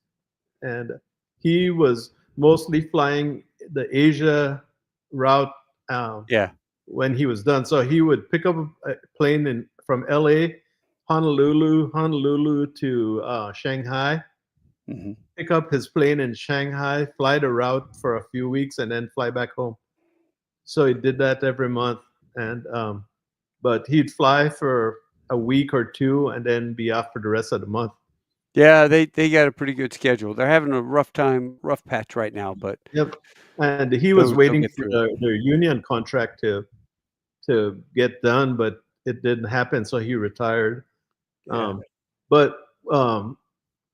And he was mostly flying the Asia route Yeah. when he was done. So he would pick up a plane from LA, Honolulu to Shanghai, Hmm. pick up his plane in Shanghai, fly the route for a few weeks, and then fly back home. So he did that every month, and but he'd fly for a week or two and then be off for the rest of the month. Yeah, they got a pretty good schedule. They're having a rough patch right now, but Yep. And he was they'll waiting get for through it. their union contract to get done, but it didn't happen, so he retired. Yeah. Um, but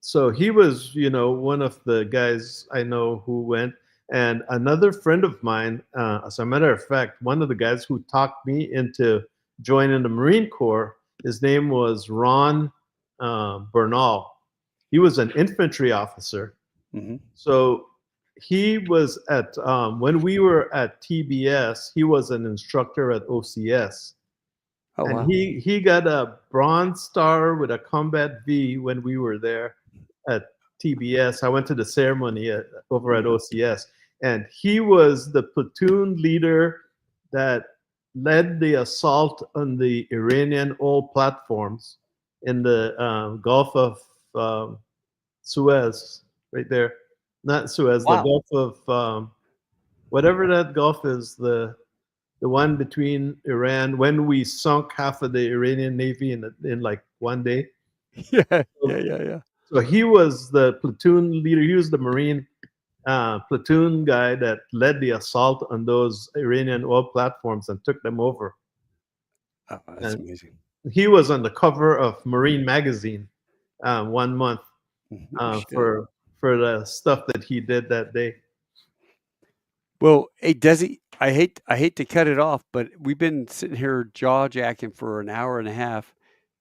so he was, one of the guys I know who went. And another friend of mine, as a matter of fact, one of the guys who talked me into joining the Marine Corps, his name was Ron. Bernal. He was an infantry officer. Hmm. So he was at, when we were at TBS, he was an instructor at OCS. Oh, And wow. he got a Bronze Star with a Combat V when we were there at TBS. I went to the ceremony over at Hmm. OCS, and he was the platoon leader that led the assault on the Iranian oil platforms in the Gulf of Suez, right there. Not Suez, the Wow. Gulf of whatever that Gulf is, the one between Iran when we sunk half of the Iranian navy in like one day. Yeah, yeah, So, yeah, yeah. so he was the platoon leader. He was the Marine platoon guy that led the assault on those Iranian oil platforms and took them over. Oh, that's And amazing. he was on the cover of Marine magazine 1 month No shit. for the stuff that he did that day. Well, hey, Desi, I hate to cut it off, but we've been sitting here jaw jacking for an hour and a half,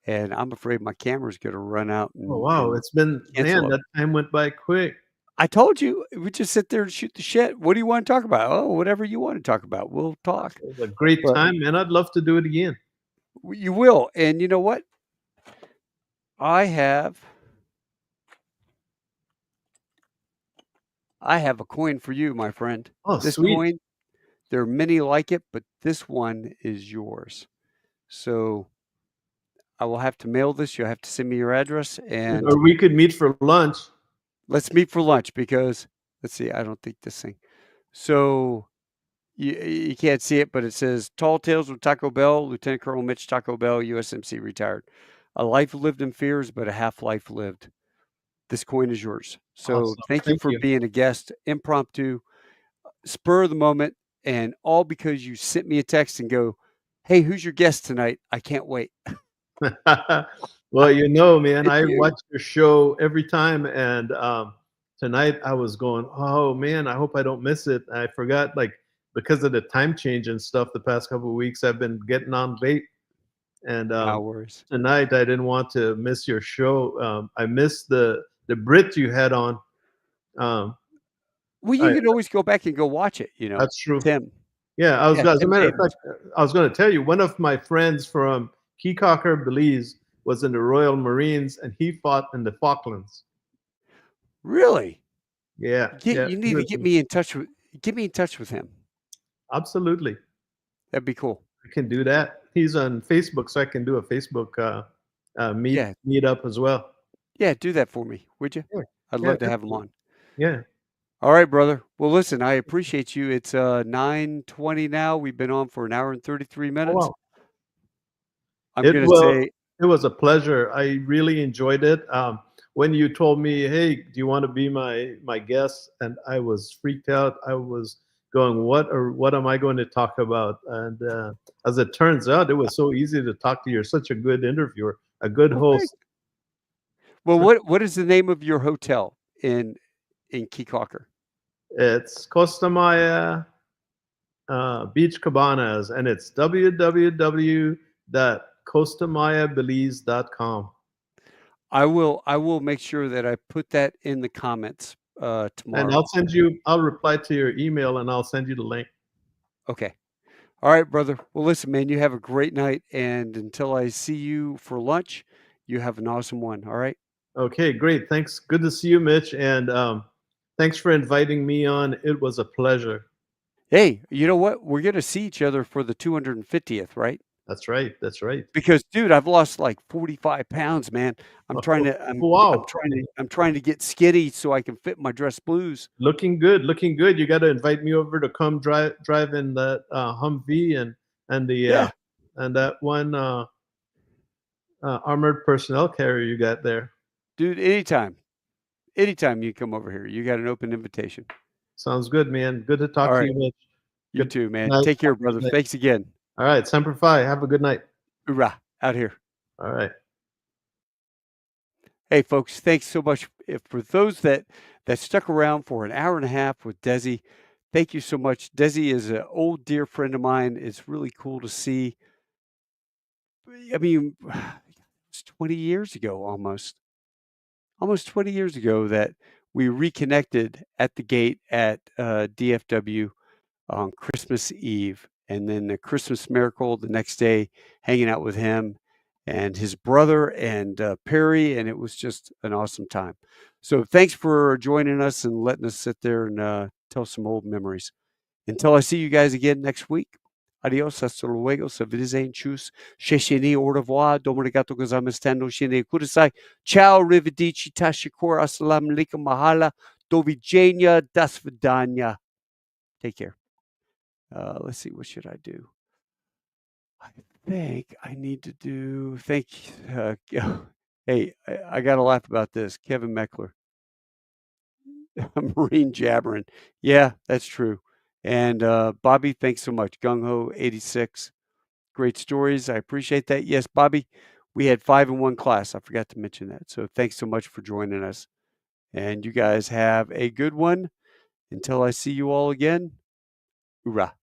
and I'm afraid my camera's going to run out Oh and wow, it's been, cancel man, up. that time went by quick. I told you we just sit there and shoot the shit. What do you want to talk about? Oh, whatever you want to talk about, we'll talk. It was a great But time, man. I'd love to do it again. you will, and you know what? I have I have a coin for you, my friend. Oh, This sweet. coin, there are many like it, but this one is yours. So I will have to mail this. You'll have to send me your address, and Or we could meet for lunch. let's meet for lunch because let's see. I don't think this thing. So you can't see it, but it says "Tall Tales with Taco Bell, Lieutenant Colonel Mitch Taco Bell, USMC retired. A life lived in fears, but a half life lived. This coin is yours. So Awesome. thank you Thank for you. being a guest, impromptu, spur of the moment, and all because you sent me a text and go, "Hey, who's your guest tonight? I can't wait." Well, you know, man, It's I you. watch your show every time, and tonight I was going, "Oh man, I hope I don't miss it." I forgot, like, because of the time change and stuff. The past couple of weeks, I've been getting on late, and No worries. tonight I didn't want to miss your show. I missed the Brit you had on. Um, Well, you I, can always go back and go watch it. that's true. Tim. Yeah, Yeah, as a Tim matter of Davis. fact, I was going to tell you, one of my friends from Caye Caulker, Belize, was in the Royal Marines, and he fought in the Falklands. Really? Yeah, yeah, You he need to was get me in touch with him. absolutely. That'd be cool. I can do that. He's on Facebook, so I can do a Facebook Yeah. meet up as well. Yeah, do that for me, would you? Yeah, I'd yeah, love to have him definitely. on. Yeah. All right, brother. Well, listen, I appreciate you. It's 9:20 now. We've been on for an hour and 33 Oh minutes. wow. I'm It gonna well, say, it was a pleasure. I really enjoyed it. When you told me, "Hey, do you want to be my guest?" and I was freaked out. I was going, what am I going to talk about?" And as it turns out, it was so easy to talk to you. You're such a good interviewer, a good well, thank host. you. Well, what is the name of your hotel in Caye Caulker? It's Costa Maya Beach Cabanas, and it's www.costamayabelize.com. I will make sure that I put that in the comments And tomorrow. I'll reply to your email and I'll send you the link. Okay. All right, brother. Well, listen, man, you have a great night, and until I see you for lunch, you have an awesome one. All right. Okay, great. Thanks. Good to see you, Mitch. And thanks for inviting me on. It was a pleasure. Hey, you know what? We're gonna see each other for the 250th, right? That's right. That's right. Because, dude, I've lost like 45 pounds, man. I'm trying Oh, to, I'm, I'm wow. trying to, I'm trying to get skinny so I can fit my dress blues. Looking good. Looking good. You got to invite me over to come drive in that Humvee and the Yeah, and that one armored personnel carrier you got there. dude. Anytime you come over here, you got an open invitation. Sounds good, man. Good to All talk to right, you, Mitch. you Good too, man. night. Take Have care, a good brother. night. Thanks again. All right. Semper Fi. Have a good night. Hoorah, out here. All right. Hey, folks, thanks so much for those that stuck around for an hour and a half with Desi. Thank you so much. Desi is an old dear friend of mine. It's really cool to see. I mean, it's 20 years ago almost 20 years ago that we reconnected at the gate at DFW on Christmas Eve. And then the Christmas miracle the next day, hanging out with him and his brother and Perry. And it was just an awesome time. So thanks for joining us and letting us sit there and tell some old memories. Until I see you guys again next week. Adios, hasta luego, se wiedersehen, tschüss, sheshini, au revoir, domarigato gozamestando, shine kudasai, ciao, rivedici, tashikor, assalamu alaikum, mahala, dovidjenia, das vidanya. Take care. Let's see, what should I do? I think I need to do, hey, I got to laugh about this. Kevin Meckler, Marine jabbering. Yeah, that's true. And Bobby, thanks so much. Gung Ho 86. Great stories. I appreciate that. Yes, Bobby, we had 5 in one class. I forgot to mention that. So thanks so much for joining us. And you guys have a good one. Until I see you all again, hoorah.